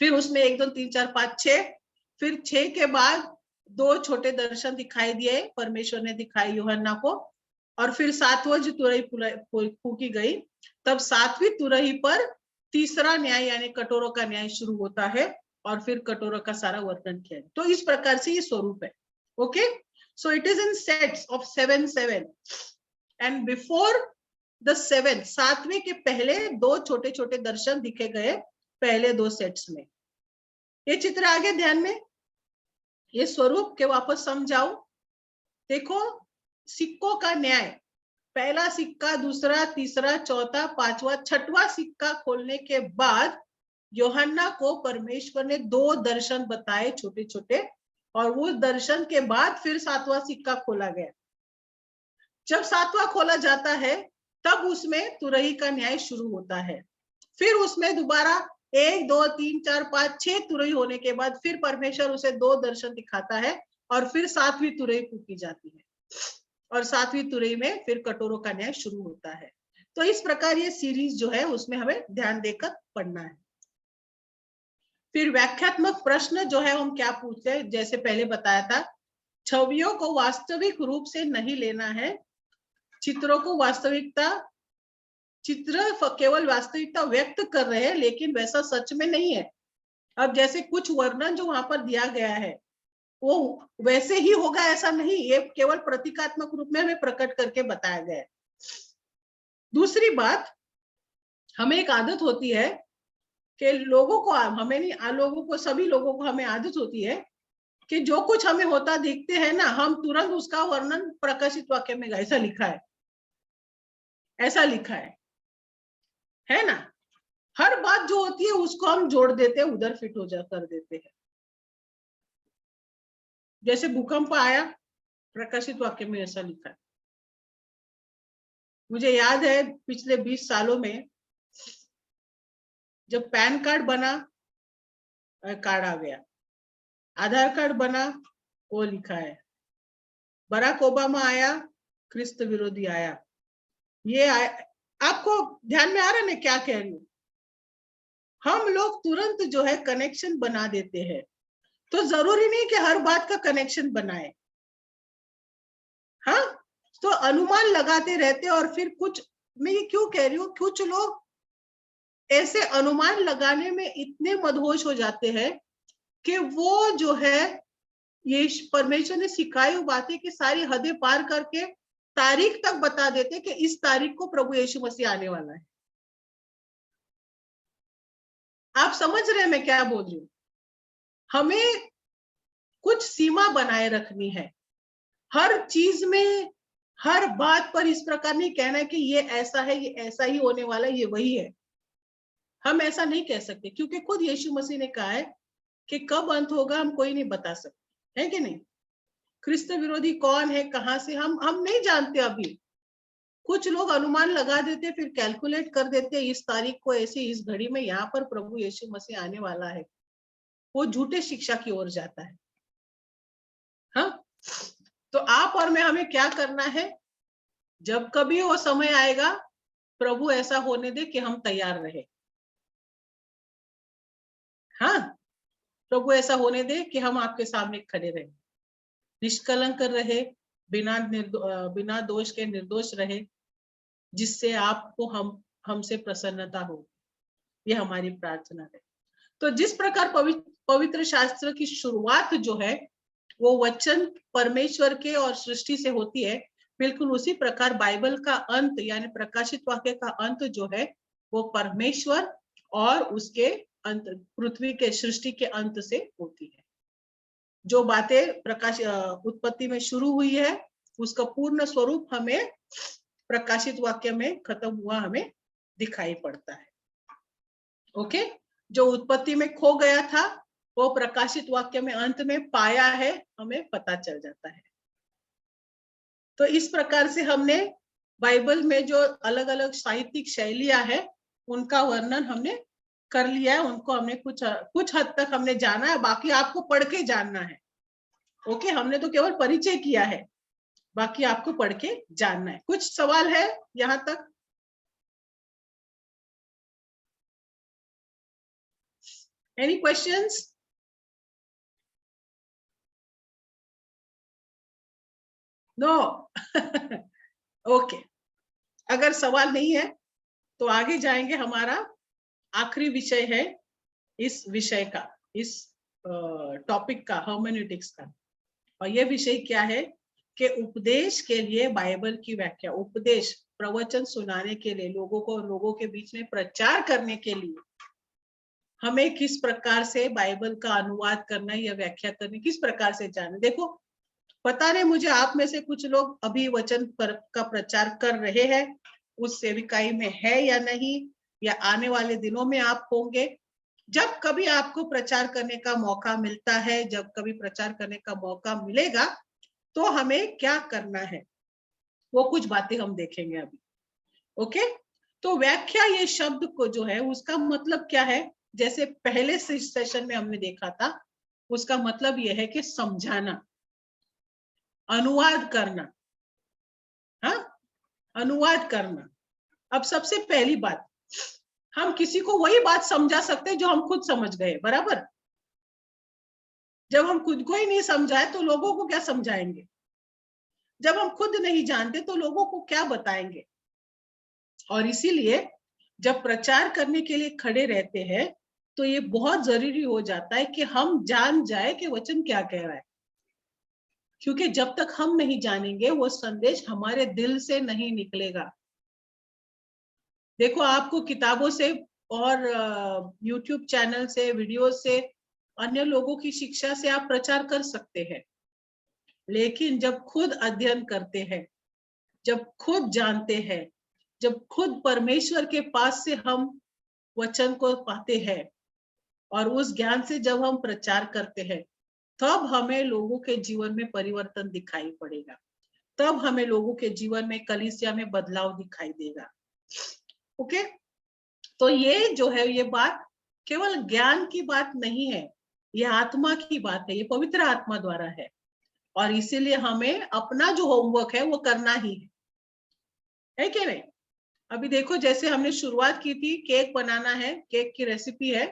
फिर उसमें 1 2 3 4 5 6, फिर 6 के बाद 2 छोटे दर्शन दिखाई दिए, परमेश्वर ने दिखाई यूहन्ना को। और फिर 7वां जो तुरही फूकी गई, तब 7वीं तुरही पर तीसरा न्याय यानी कटोरों का न्याय शुरू होता है, और फिर कटोरों का सारा वर्णन किया है। तो इस प्रकार से ये स्वरूप है। Okay, so it is in sets of 7 and before the 7वें के पहले 2 छोटे छोटे दर्शन दिखे गए पहले 2 सेट्स में। ये चित्र आगे ध्यान में, ये स्वरूप के वापस समझाओ। देखो, सिक्कों का न्याय, पहला सिक्का, दूसरा, तीसरा, चौथा, 5वां, 6वां सिक्का खोलने के बाद यूहन्ना को परमेश्वर ने 2 दर्शन बताए छोटे छोटे, और वो दर्शन के बाद फिर 7वां सिक्का खोला गया। जब 7वां खोला जाता है तब उसमें तुरही का न्याय शुरू होता है। फिर उसमें दोबारा 1 2 3 4 5 6 तुरही होने के बाद फिर परमेश्वर उसे 2 दर्शन दिखाता है, और फिर 7वीं तुरही फूकी जाती है, और 7वीं तुरही में फिर कटोरों का न्याय शुरू होता है। तो इस प्रकार ये सीरीज जो है उसमें हमें ध्यान देकर पढ़ना है। फिर व्याख्यात्मक प्रश्न जो है हम क्या पूछते हैं, जैसे पहले बताया था, छवियों को वास्तविक रूप से नहीं लेना है, चित्रों को चित्र केवल वास्तविकता व्यक्त कर रहे हैं, लेकिन वैसा सच में नहीं है। अब जैसे कुछ वर्णन जो वहां पर दिया गया है वो वैसे ही होगा ऐसा नहीं, ये केवल प्रतीकात्मक रूप में हमें प्रकट करके बताया गया है। दूसरी बात, हमें एक आदत होती है कि लोगों को, हमें नहीं, लोगों को, सभी लोगों को हमें आदत होती है कि जो कुछ हमें होता दिखते हैं ना, हम तुरंत उसका वर्णन प्रकाशित वाक्य में, ऐसा लिखा है, ऐसा लिखा है ना। हर बात जो होती है उसको हम जोड़ देते हैं, उधर फिट हो जा कर देते हैं। जैसे भूकंप आया, प्रकाशित वाक्य में ऐसा लिखा है। मुझे याद है पिछले 20 सालों में जब पैन कार्ड बना, कार्ड आ गया, आधार कार्ड बना, वो लिखा है, बराक ओबामा आया, क्रिस्त विरोधी आया, ये आपको ध्यान में आ रहा है मैं क्या कह रही हूँ? हम लोग तुरंत जो है कनेक्शन बना देते हैं। तो जरूरी नहीं कि हर बात का कनेक्शन बनाए, हाँ, तो अनुमान लगाते रहते। और फिर कुछ, मैं ये क्यों कह रही हूँ, कुछ लोग ऐसे अनुमान लगाने में इतने मदहोश हो जाते हैं कि वो जो है ये परमेश्वर ने सिखाई हुई बातें की सारी हदें पार करके तारीख तक बता देते कि इस तारीख को प्रभु यीशु मसीह आने वाला है। आप समझ रहे हैं मैं क्या बोल रही हूँ? हमें कुछ सीमा बनाए रखनी है, हर चीज में, हर बात पर इस प्रकार नहीं कहना है कि ये ऐसा है, ये ऐसा ही होने वाला है, ये वही है। हम ऐसा नहीं कह सकते, क्योंकि खुद यीशु मसीह ने कहा है कि कब अंत होगा हम कोई नहीं बता सकते, है कि नहीं? क्रिस्त विरोधी कौन है, कहां से, हम नहीं जानते अभी। कुछ लोग अनुमान लगा देते, फिर कैलकुलेट कर देते, इस तारीख को ऐसे, इस घड़ी में यहाँ पर प्रभु यीशु मसीह आने वाला है। वो झूठे शिक्षा की ओर जाता है। हाँ, तो आप और मैं, हमें क्या करना है? जब कभी वो समय आएगा, प्रभु ऐसा होने दे कि हम तैयार रहे। हाँ, प्रभु ऐसा होने दे कि हम आपके सामने खड़े रहे, निष्कलंक रहे, बिना दोष के निर्दोष रहे, जिससे आपको हमसे प्रसन्नता हो। ये हमारी प्रार्थना है। तो जिस प्रकार पवित्र शास्त्र की शुरुआत जो है वो वचन परमेश्वर के और सृष्टि से होती है, बिल्कुल उसी प्रकार बाइबल का अंत यानी प्रकाशित वाक्य का अंत जो है वो परमेश्वर और उसके अंत, पृथ्वी के सृष्टि के अंत से होती है। जो बातें उत्पत्ति में शुरू हुई है उसका पूर्ण स्वरूप हमें प्रकाशित वाक्य में खत्म हुआ हमें दिखाई पड़ता है। ओके, जो उत्पत्ति में खो गया था वो प्रकाशित वाक्य में अंत में पाया है, हमें पता चल जाता है। तो इस प्रकार से हमने बाइबल में जो अलग अलग साहित्यिक शैलियां हैं उनका वर्णन हमने कर लिया है, उनको हमने कुछ हद तक हमने जाना है, बाकी आपको पढ़ के जानना है। ओके, हमने तो केवल परिचय किया है, बाकी आपको पढ़ के जानना है। कुछ सवाल है यहां तक? Any questions? नो? ओके, अगर सवाल नहीं है तो आगे जाएंगे। हमारा आखिरी विषय है इस विषय का, इस टॉपिक का, हर्मेनेटिक्स का। और यह विषय क्या है कि उपदेश के लिए बाइबल की व्याख्या। उपदेश, प्रवचन सुनाने के लिए, लोगों के बीच में प्रचार करने के लिए हमें किस प्रकार से बाइबल का अनुवाद करना या व्याख्या करनी, किस प्रकार से जाने। देखो, पता नहीं मुझे आप में से कुछ लोग अभी वचन का प्रचार कर रहे हैं, उस सेविकाई में है या नहीं, या आने वाले दिनों में आप होंगे। जब कभी आपको प्रचार करने का मौका मिलता है, जब कभी प्रचार करने का मौका मिलेगा, तो हमें क्या करना है वो कुछ बातें हम देखेंगे अभी। ओके, तो व्याख्या, ये शब्द को जो है उसका मतलब क्या है, जैसे पहले सेशन में हमने देखा था, उसका मतलब यह है कि समझाना, अनुवाद करना। हाँ, अनुवाद करना। अब सबसे पहली बात, हम किसी को वही बात समझा सकते हैं जो हम खुद समझ गए, बराबर। जब हम खुद को ही नहीं समझाए तो लोगों को क्या समझाएंगे? जब हम खुद नहीं जानते तो लोगों को क्या बताएंगे? और इसीलिए जब प्रचार करने के लिए खड़े रहते हैं तो ये बहुत जरूरी हो जाता है कि हम जान जाए कि वचन क्या कह रहा है, क्योंकि जब तक हम नहीं जानेंगे वो संदेश हमारे दिल से नहीं निकलेगा। देखो, आपको किताबों से और YouTube चैनल से, वीडियो से, अन्य लोगों की शिक्षा से आप प्रचार कर सकते हैं, लेकिन जब खुद अध्ययन करते हैं, जब खुद जानते हैं, जब खुद परमेश्वर के पास से हम वचन को पाते हैं और उस ज्ञान से जब हम प्रचार करते हैं, तब हमें लोगों के जीवन में परिवर्तन दिखाई पड़ेगा, तब हमें लोगों के जीवन में, कलीसिया में बदलाव दिखाई देगा। ओके, तो ये जो है, ये बात केवल ज्ञान की बात नहीं है, ये आत्मा की बात है, ये पवित्र आत्मा द्वारा है। और इसीलिए हमें अपना जो होमवर्क है वो करना ही है कि नहीं? अभी देखो, जैसे हमने शुरुआत की थी, केक बनाना है, केक की रेसिपी है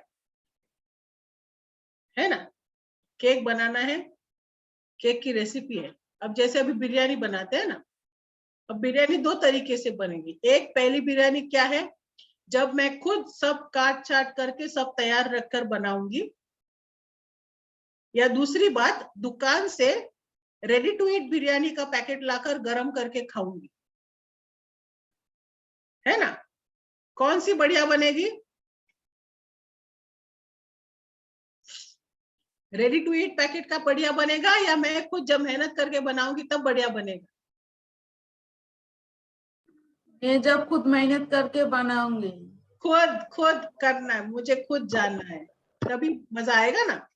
ना, केक बनाना है, केक की रेसिपी है। अब जैसे अभी बिरयानी बनाते हैं ना, अब बिरयानी दो तरीके से बनेगी। एक, पहली बिरयानी क्या है, जब मैं खुद सब काट छाट करके सब तैयार रखकर बनाऊंगी, या दूसरी बात, दुकान से रेडी टू ईट बिरयानी का पैकेट लाकर गरम करके खाऊंगी, है ना? कौन सी बढ़िया बनेगी? रेडी टू ईट पैकेट का बढ़िया बनेगा या मैं खुद जब मेहनत करके बनाऊंगी तब बढ़िया बनेगा? मैं जब खुद मेहनत करके बनाऊंगी। खुद करना है, मुझे खुद जानना है, तभी मजा आएगा ना।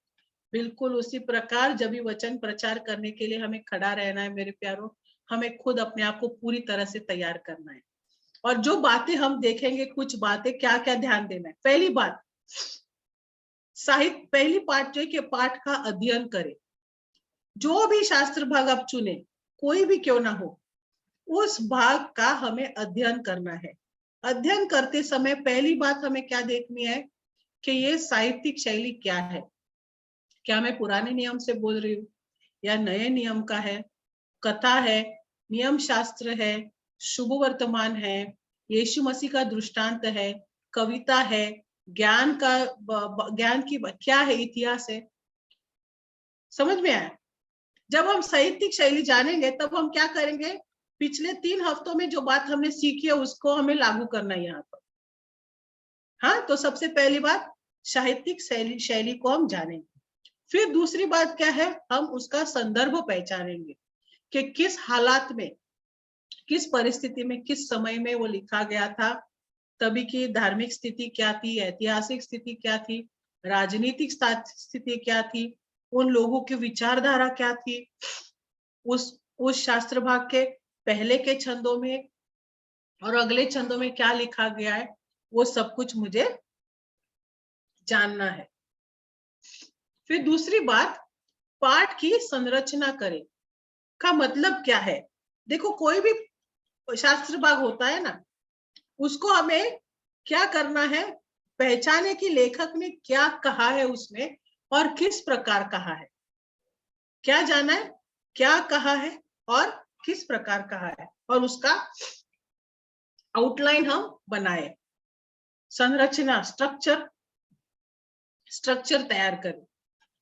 बिल्कुल उसी प्रकार जब भी वचन प्रचार करने के लिए हमें खड़ा रहना है मेरे प्यारों, हमें खुद अपने आप को पूरी तरह से तैयार करना है। और जो बातें हम देखेंगे, कुछ बातें क्या क्या ध्यान देना है। पहली बात, साहित्य, पहली पाठ जो है कि पाठ का अध्ययन करें। जो भी शास्त्र भाग आप चुने, कोई भी क्यों ना हो, उस भाग का हमें अध्ययन करना है। अध्ययन करते समय पहली बात हमें क्या देखनी है कि ये साहित्यिक शैली क्या है। क्या मैं पुराने नियम से बोल रही हूँ या नए नियम का है, कथा है, नियम शास्त्र है, शुभ वर्तमान है, यीशु मसीह का दृष्टांत है, कविता है, ज्ञान की क्या है, इतिहास है। समझ में आया? जब हम साहित्यिक शैली जानेंगे तब हम क्या करेंगे, पिछले 3 हफ्तों में जो बात हमने सीखी है उसको हमें लागू करना है यहाँ पर। हाँ, तो सबसे पहली बात साहित्यिक शैली को हम जानेंगे। फिर दूसरी बात क्या है, हम उसका संदर्भ पहचानेंगे कि किस हालात में, किस परिस्थिति में, किस समय में वो लिखा गया था, तभी की धार्मिक स्थिति क्या थी, ऐतिहासिक स्थिति क्या थी, राजनीतिक स्थिति क्या थी, उन लोगों की विचारधारा क्या थी, उस शास्त्र भाग के पहले के छंदों में और अगले छंदों में क्या लिखा गया है, वो सब कुछ मुझे जानना है। फिर दूसरी बात, पाठ की संरचना करें का मतलब क्या है। देखो, कोई भी शास्त्र भाग होता है ना, उसको हमें क्या करना है, पहचाने की लेखक ने क्या कहा है उसमें और किस प्रकार कहा है। क्या जाना है, क्या कहा है और किस प्रकार कहा है, और उसका आउटलाइन हम बनाए। संरचना, स्ट्रक्चर तैयार करें,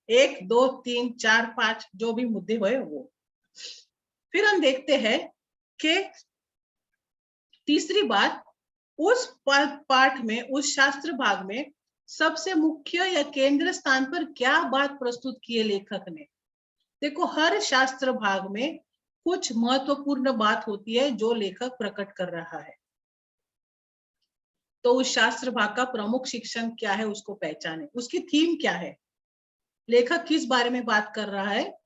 1 2 3 4 5 जो भी मुद्दे हुए वो। फिर हम देखते हैं कि तीसरी बात, उस पाठ में, उस शास्त्र भाग में सबसे मुख्य या केंद्र स्थान पर क्या बात प्रस्तुत की है लेखक ने। देखो, हर शास्त्र भाग में कुछ महत्वपूर्ण बात होती है जो लेखक प्रकट कर रहा है। तो उस शास्त्र भाग का प्रमुख शिक्षण क्या है उसको पहचाने, उसकी थीम क्या है, लेखक किस बारे में बात कर रहा है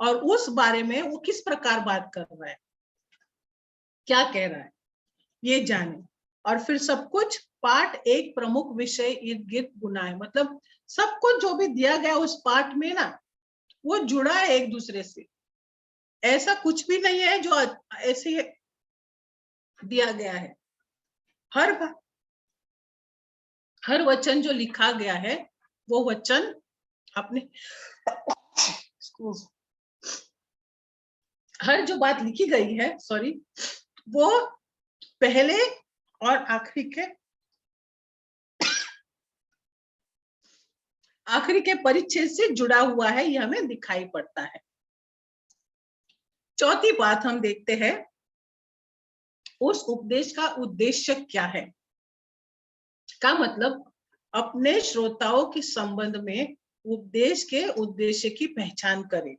और उस बारे में वो किस प्रकार बात कर रहा है, क्या कह रहा है, ये जाने। और फिर सब कुछ पाठ एक प्रमुख विषय इर्द गिर्द बुना है। मतलब सब कुछ जो भी दिया गया उस पाठ में ना, वो जुड़ा है एक दूसरे से। ऐसा कुछ भी नहीं है जो ऐसे दिया गया है। हर वचन जो लिखा गया है वो वचन अपने हर जो बात लिखी गई है, सॉरी, वो पहले और आखिरी के परिच्छेद से जुड़ा हुआ है, ये हमें दिखाई पड़ता है। चौथी बात हम देखते हैं, उस उपदेश का उद्देश्य क्या है। का मतलब अपने श्रोताओं के संबंध में उपदेश के उद्देश्य की पहचान करें।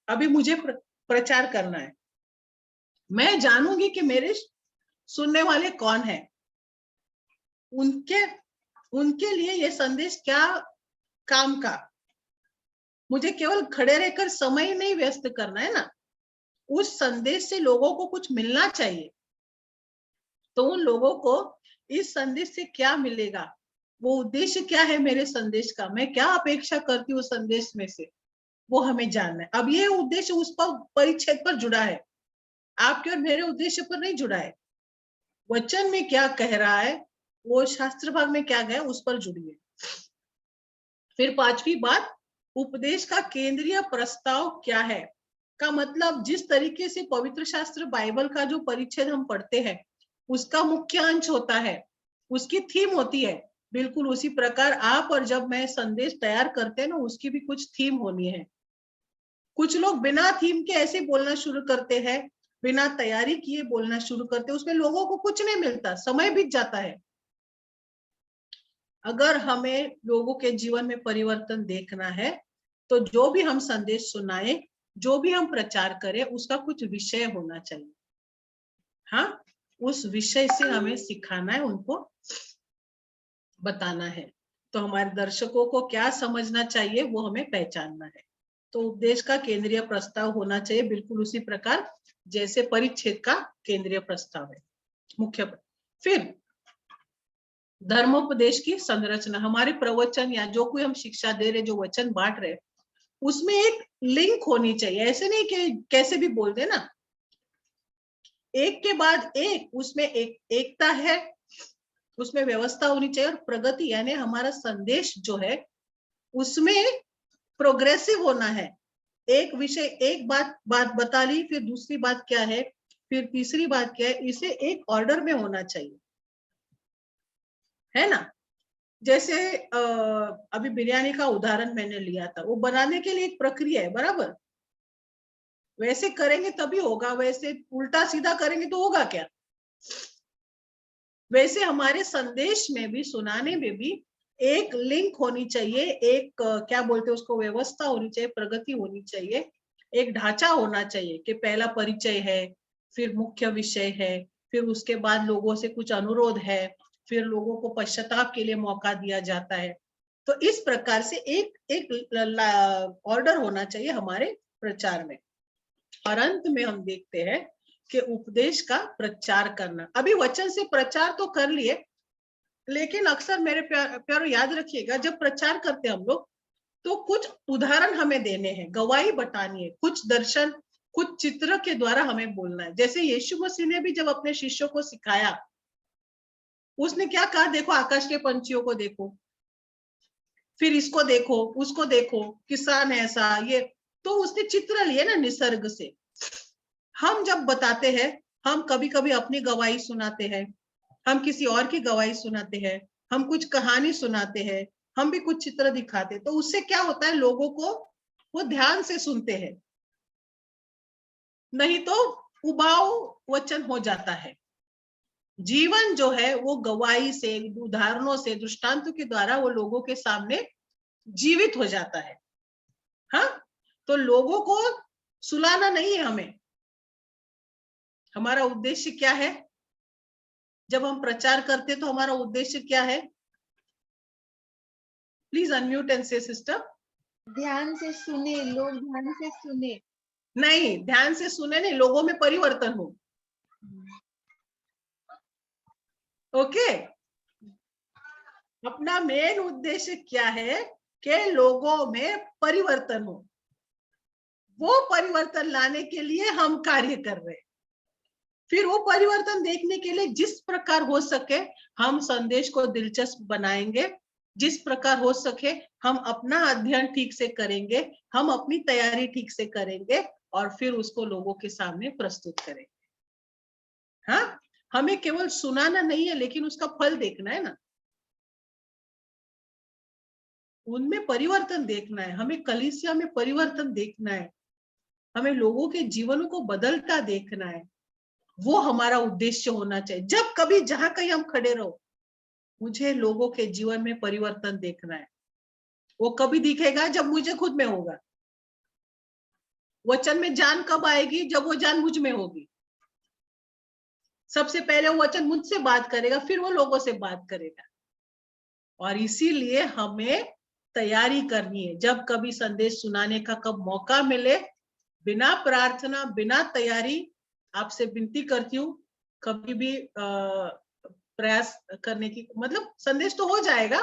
अभी मुझे प्रचार करना है, मैं जानूंगी कि मेरे सुनने वाले कौन है, उनके लिए ये संदेश क्या काम का। मुझे केवल खड़े रहकर समय नहीं व्यस्त करना है ना, उस संदेश से लोगों को कुछ मिलना चाहिए। तो उन लोगों को इस संदेश से क्या मिलेगा, वो उद्देश्य क्या है मेरे संदेश का, मैं क्या अपेक्षा करती हूँ संदेश में से, वो हमें जानना है। अब ये उद्देश्य उस पर परिच्छेद पर जुड़ा है, आपके और मेरे उद्देश्य पर नहीं जुड़ा है। वचन में क्या कह रहा है, वो शास्त्र भाग में क्या गया, उस पर जुड़ी है। फिर पांचवी बात, उपदेश का केंद्रीय प्रस्ताव क्या है। का मतलब जिस तरीके से पवित्र शास्त्र बाइबल का जो परिच्छेद हम पढ़ते हैं उसका मुख्य अंश होता है, उसकी थीम होती है बिल्कुल उसी प्रकार आप और जब मैं संदेश तैयार करते हैं ना, उसकी भी कुछ थीम होनी है। कुछ लोग बिना थीम के ऐसे बोलना शुरू करते हैं, बिना तैयारी किए बोलना शुरू करते हैं, उसमें लोगों को कुछ नहीं मिलता, समय बीत जाता है। अगर हमें लोगों के जीवन में परिवर्तन देखना है तो जो भी हम संदेश सुनाए, जो भी हम प्रचार करें, उसका कुछ विषय होना चाहिए। हाँ, उस विषय से हमें सिखाना है, उनको बताना है। तो हमारे दर्शकों को क्या समझना चाहिए वो हमें पहचानना है। तो उपदेश का केंद्रीय प्रस्ताव होना चाहिए बिल्कुल उसी प्रकार जैसे परिच्छेद का केंद्रीय प्रस्ताव है, मुख्य। फिर धर्मोपदेश की संरचना, हमारे प्रवचन या जो कोई हम शिक्षा दे रहे, जो वचन बांट रहे, उसमें एक लिंक होनी चाहिए। ऐसे नहीं कि कैसे भी बोल दे ना, एक के बाद एक, उसमें एकता है, उसमें व्यवस्था होनी चाहिए और प्रगति, यानी हमारा संदेश जो है उसमें प्रोग्रेसिव होना है। एक विषय, एक बात बता ली, फिर दूसरी बात क्या है, फिर तीसरी बात क्या है, इसे एक ऑर्डर में होना चाहिए, है ना। जैसे अभी बिरयानी का उदाहरण मैंने लिया था, वो बनाने के लिए एक प्रक्रिया है, बराबर। वैसे करेंगे तभी होगा, वैसे उल्टा सीधा करेंगे तो होगा क्या। वैसे हमारे संदेश में भी, सुनाने में भी एक लिंक होनी चाहिए, एक क्या बोलते हैं उसको, व्यवस्था होनी चाहिए, प्रगति होनी चाहिए, एक ढांचा होना चाहिए कि पहला परिचय है, फिर मुख्य विषय है, फिर उसके बाद लोगों से कुछ अनुरोध है, फिर लोगों को पश्चाताप के लिए मौका दिया जाता है। तो इस प्रकार से एक ऑर्डर होना चाहिए हमारे प्रचार में। और अंत में हम देखते हैं कि उपदेश का प्रचार करना। अभी वचन से प्रचार तो कर लिए, लेकिन अक्सर मेरे प्यारों याद रखिएगा, जब प्रचार करते हम लोग तो कुछ उदाहरण हमें देने हैं, गवाही बतानी है, कुछ दर्शन, कुछ चित्र के द्वारा हमें बोलना है। जैसे यीशु मसीह ने भी जब अपने शिष्यों को सिखाया, उसने क्या कहा, देखो आकाश के पंछियों को देखो, फिर इसको देखो, उसको देखो, किसान ऐसा, ये, तो उसने चित्र लिए ना निसर्ग से। हम जब बताते हैं, हम कभी कभी अपनी गवाही सुनाते हैं, हम किसी और की गवाही सुनाते हैं, हम कुछ कहानी सुनाते हैं, हम भी कुछ चित्र दिखाते हैं, तो उससे क्या होता है, लोगों को वो ध्यान से सुनते हैं, नहीं तो उबाऊ वचन हो जाता है। जीवन जो है वो गवाही से, उदाहरणों से, दृष्टांतों के द्वारा वो लोगों के सामने जीवित हो जाता है। हाँ, तो लोगों को सुलाना नहीं है हमें। हमारा उद्देश्य क्या है, जब हम प्रचार करते तो हमारा उद्देश्य क्या है? प्लीज अनम्यूट एंड से सिस्टर। ध्यान से सुने, लोग ध्यान से सुने। नहीं, ध्यान से सुने नहीं, लोगों में परिवर्तन हो। ओके, अपना मेन उद्देश्य क्या है कि लोगों में परिवर्तन हो। वो परिवर्तन लाने के लिए हम कार्य कर रहे हैं। फिर वो परिवर्तन देखने के लिए जिस प्रकार हो सके हम संदेश को दिलचस्प बनाएंगे, जिस प्रकार हो सके हम अपना अध्ययन ठीक से करेंगे, हम अपनी तैयारी ठीक से करेंगे और फिर उसको लोगों के सामने प्रस्तुत करेंगे। हाँ, हमें केवल सुनाना नहीं है, लेकिन उसका फल देखना है ना, उनमें परिवर्तन देखना है, हमें कलीसिया में परिवर्तन देखना है, हमें लोगों के जीवनों को बदलता देखना है। वो हमारा उद्देश्य होना चाहिए। जब कभी जहां कहीं हम खड़े रहो, मुझे लोगों के जीवन में परिवर्तन देखना है। वो कभी दिखेगा जब मुझे खुद में होगा। वचन में जान कब आएगी? जब वो जान मुझ में होगी। सबसे पहले वो वचन मुझसे बात करेगा, फिर वो लोगों से बात करेगा। और इसीलिए हमें तैयारी करनी है। जब कभी संदेश सुनाने का कब मौका मिले, बिना प्रार्थना, बिना तैयारी, आपसे विनती करती हूँ, कभी भी प्रयास करने की, मतलब संदेश तो हो जाएगा,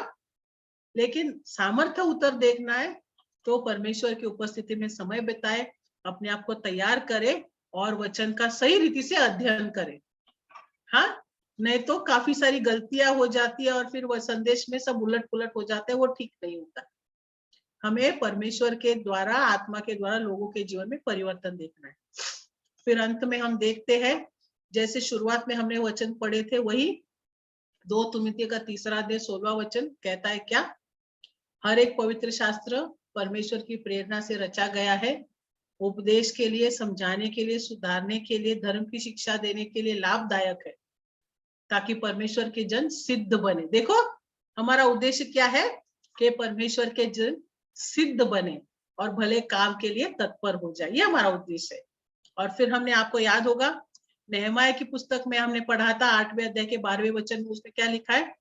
लेकिन सामर्थ्य उतर देखना है तो परमेश्वर की उपस्थिति में समय बिताए, अपने आप को तैयार करे और वचन का सही रीति से अध्ययन करे। हाँ, नहीं तो काफी सारी गलतियां हो जाती है और फिर वह संदेश में सब उलट पुलट हो जाता है, वो ठीक नहीं होता। हमें परमेश्वर के द्वारा, आत्मा के द्वारा लोगों के जीवन में परिवर्तन देखना है। फिर अंत में हम देखते हैं, जैसे शुरुआत में हमने वचन पढ़े थे, वही 2 तिमुथी का 3 अध्याय 16वां वचन कहता है क्या? हर एक पवित्र शास्त्र परमेश्वर की प्रेरणा से रचा गया है, उपदेश के लिए, समझाने के लिए, सुधारने के लिए, धर्म की शिक्षा देने के लिए लाभदायक है, ताकि परमेश्वर के जन सिद्ध बने। देखो हमारा उद्देश्य क्या है कि परमेश्वर के जन सिद्ध बने और भले काम के लिए तत्पर हो जाए, ये हमारा उद्देश्य है। और फिर हमने, आपको याद होगा, नेहमाया की पुस्तक में हमने पढ़ा था 8वें अध्याय के 12वें वचन में, उसमें क्या लिखा है?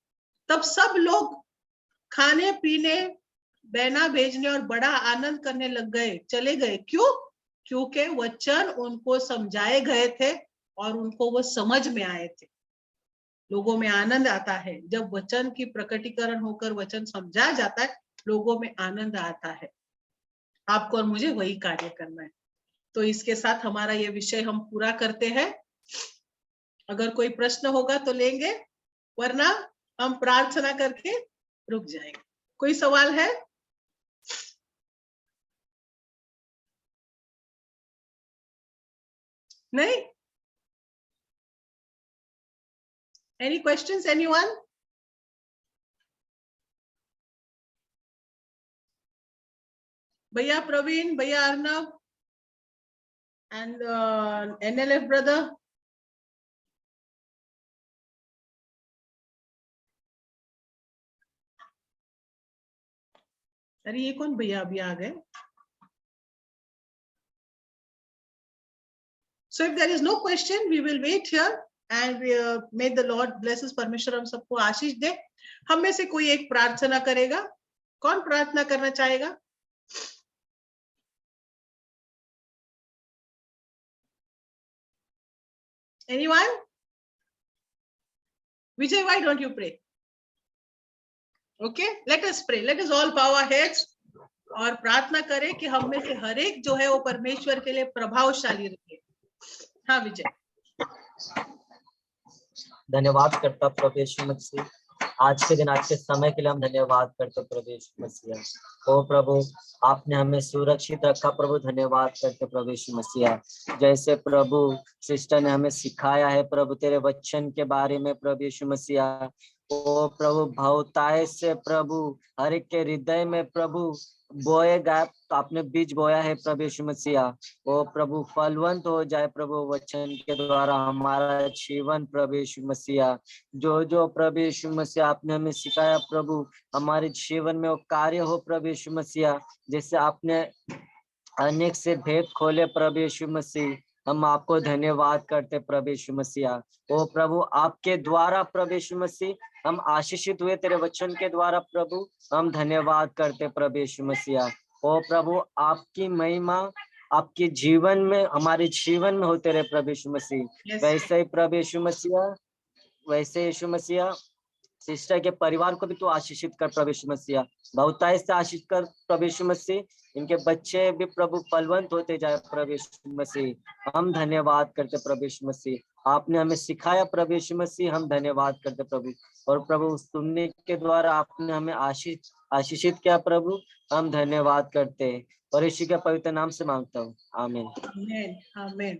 तब सब लोग खाने पीने, बहना भेजने और बड़ा आनंद करने लग गए, चले गए। क्यों? क्योंकि वचन उनको समझाए गए थे और उनको वो समझ में आए थे। लोगों में आनंद आता है जब वचन की प्रकटीकरण होकर वचन समझा जाता है, लोगों में आनंद आता है। आपको और मुझे वही कार्य करना है। तो इसके साथ हमारा ये विषय हम पूरा करते हैं। अगर कोई प्रश्न होगा तो लेंगे, वरना हम प्रार्थना करके रुक जाएंगे। कोई सवाल है? नहीं? Any questions, anyone? भैया प्रवीण, भैया अर्नव and NLF brother. अरे ये कौन भैया अभी आ गए? So if there is no question, we will wait here and may the Lord bless us. परमेश्वर हम सबको आशीष दे। हम में से कोई एक प्रार्थना करेगा। कौन प्रार्थना करना चाहेगा? Anyone? Vijay, why don't you pray? Okay, let us pray. Let us all bow our heads और प्रार्थना करें कि हम में से हर एक जो है वो परमेश्वर के लिए प्रभावशाली रहे। हाँ विजय। धन्यवाद करता प्रभु यीशु मसीह, आज के दिन, आज के समय के लिए हम धन्यवाद करते प्रभु यीशु मसीह। ओ प्रभु, आपने हमें सुरक्षित रखा प्रभु, धन्यवाद करते प्रभु यीशु मसीह। जैसे प्रभु सिस्टर ने हमें सिखाया है प्रभु तेरे वचन के बारे में प्रभु यीशु मसीह, ओ प्रभु बहुतायत से प्रभु हर एक के हृदय में प्रभु बोएगा, तो आपने बीज बोया है प्रभु यीशु मसीह, ओ प्रभु फलवंत हो जाए प्रभु वचन के द्वारा हमारा जीवन प्रभु यीशु मसीह। जो जो प्रभु यीशु मसीह आपने हमें सिखाया प्रभु, हमारे जीवन में वो कार्य हो प्रभु यीशु मसीह। जैसे आपने अनेक से भेद खोले प्रभु यीशु मसीह, हम आपको धन्यवाद करते प्रभु यीशु मसीह। ओ प्रभु, आपके द्वारा प्रभु यीशु मसीह हम आशीषित हुए तेरे वचन के द्वारा प्रभु, हम धन्यवाद करते प्रभु यीशु मसीह। ओ प्रभु, आपकी महिमा आपके जीवन में, हमारे जीवन में होते रहे प्रभु यीशु मसीह। वैसे ही प्रभु यीशु मसीह, वैसे यीशु मसीह सिस्टर के परिवार को भी तो आशीषित कर प्रभु यीशु मसीह, बहुतायत से आशीष कर प्रभु यीशु मसीह। इनके बच्चे भी प्रभु फलवंत होते जाए प्रभु यीशु मसीह। हम धन्यवाद करते प्रभु यीशु मसीह, आपने हमें सिखाया प्रभु यीशु मसीह, हम धन्यवाद करते प्रभु। और प्रभु सुनने के द्वारा आपने हमें आशीषित किया प्रभु, हम धन्यवाद करते। और यीशु के पवित्र नाम से मांगता हूँ, आमीन। आमीन, आमीन।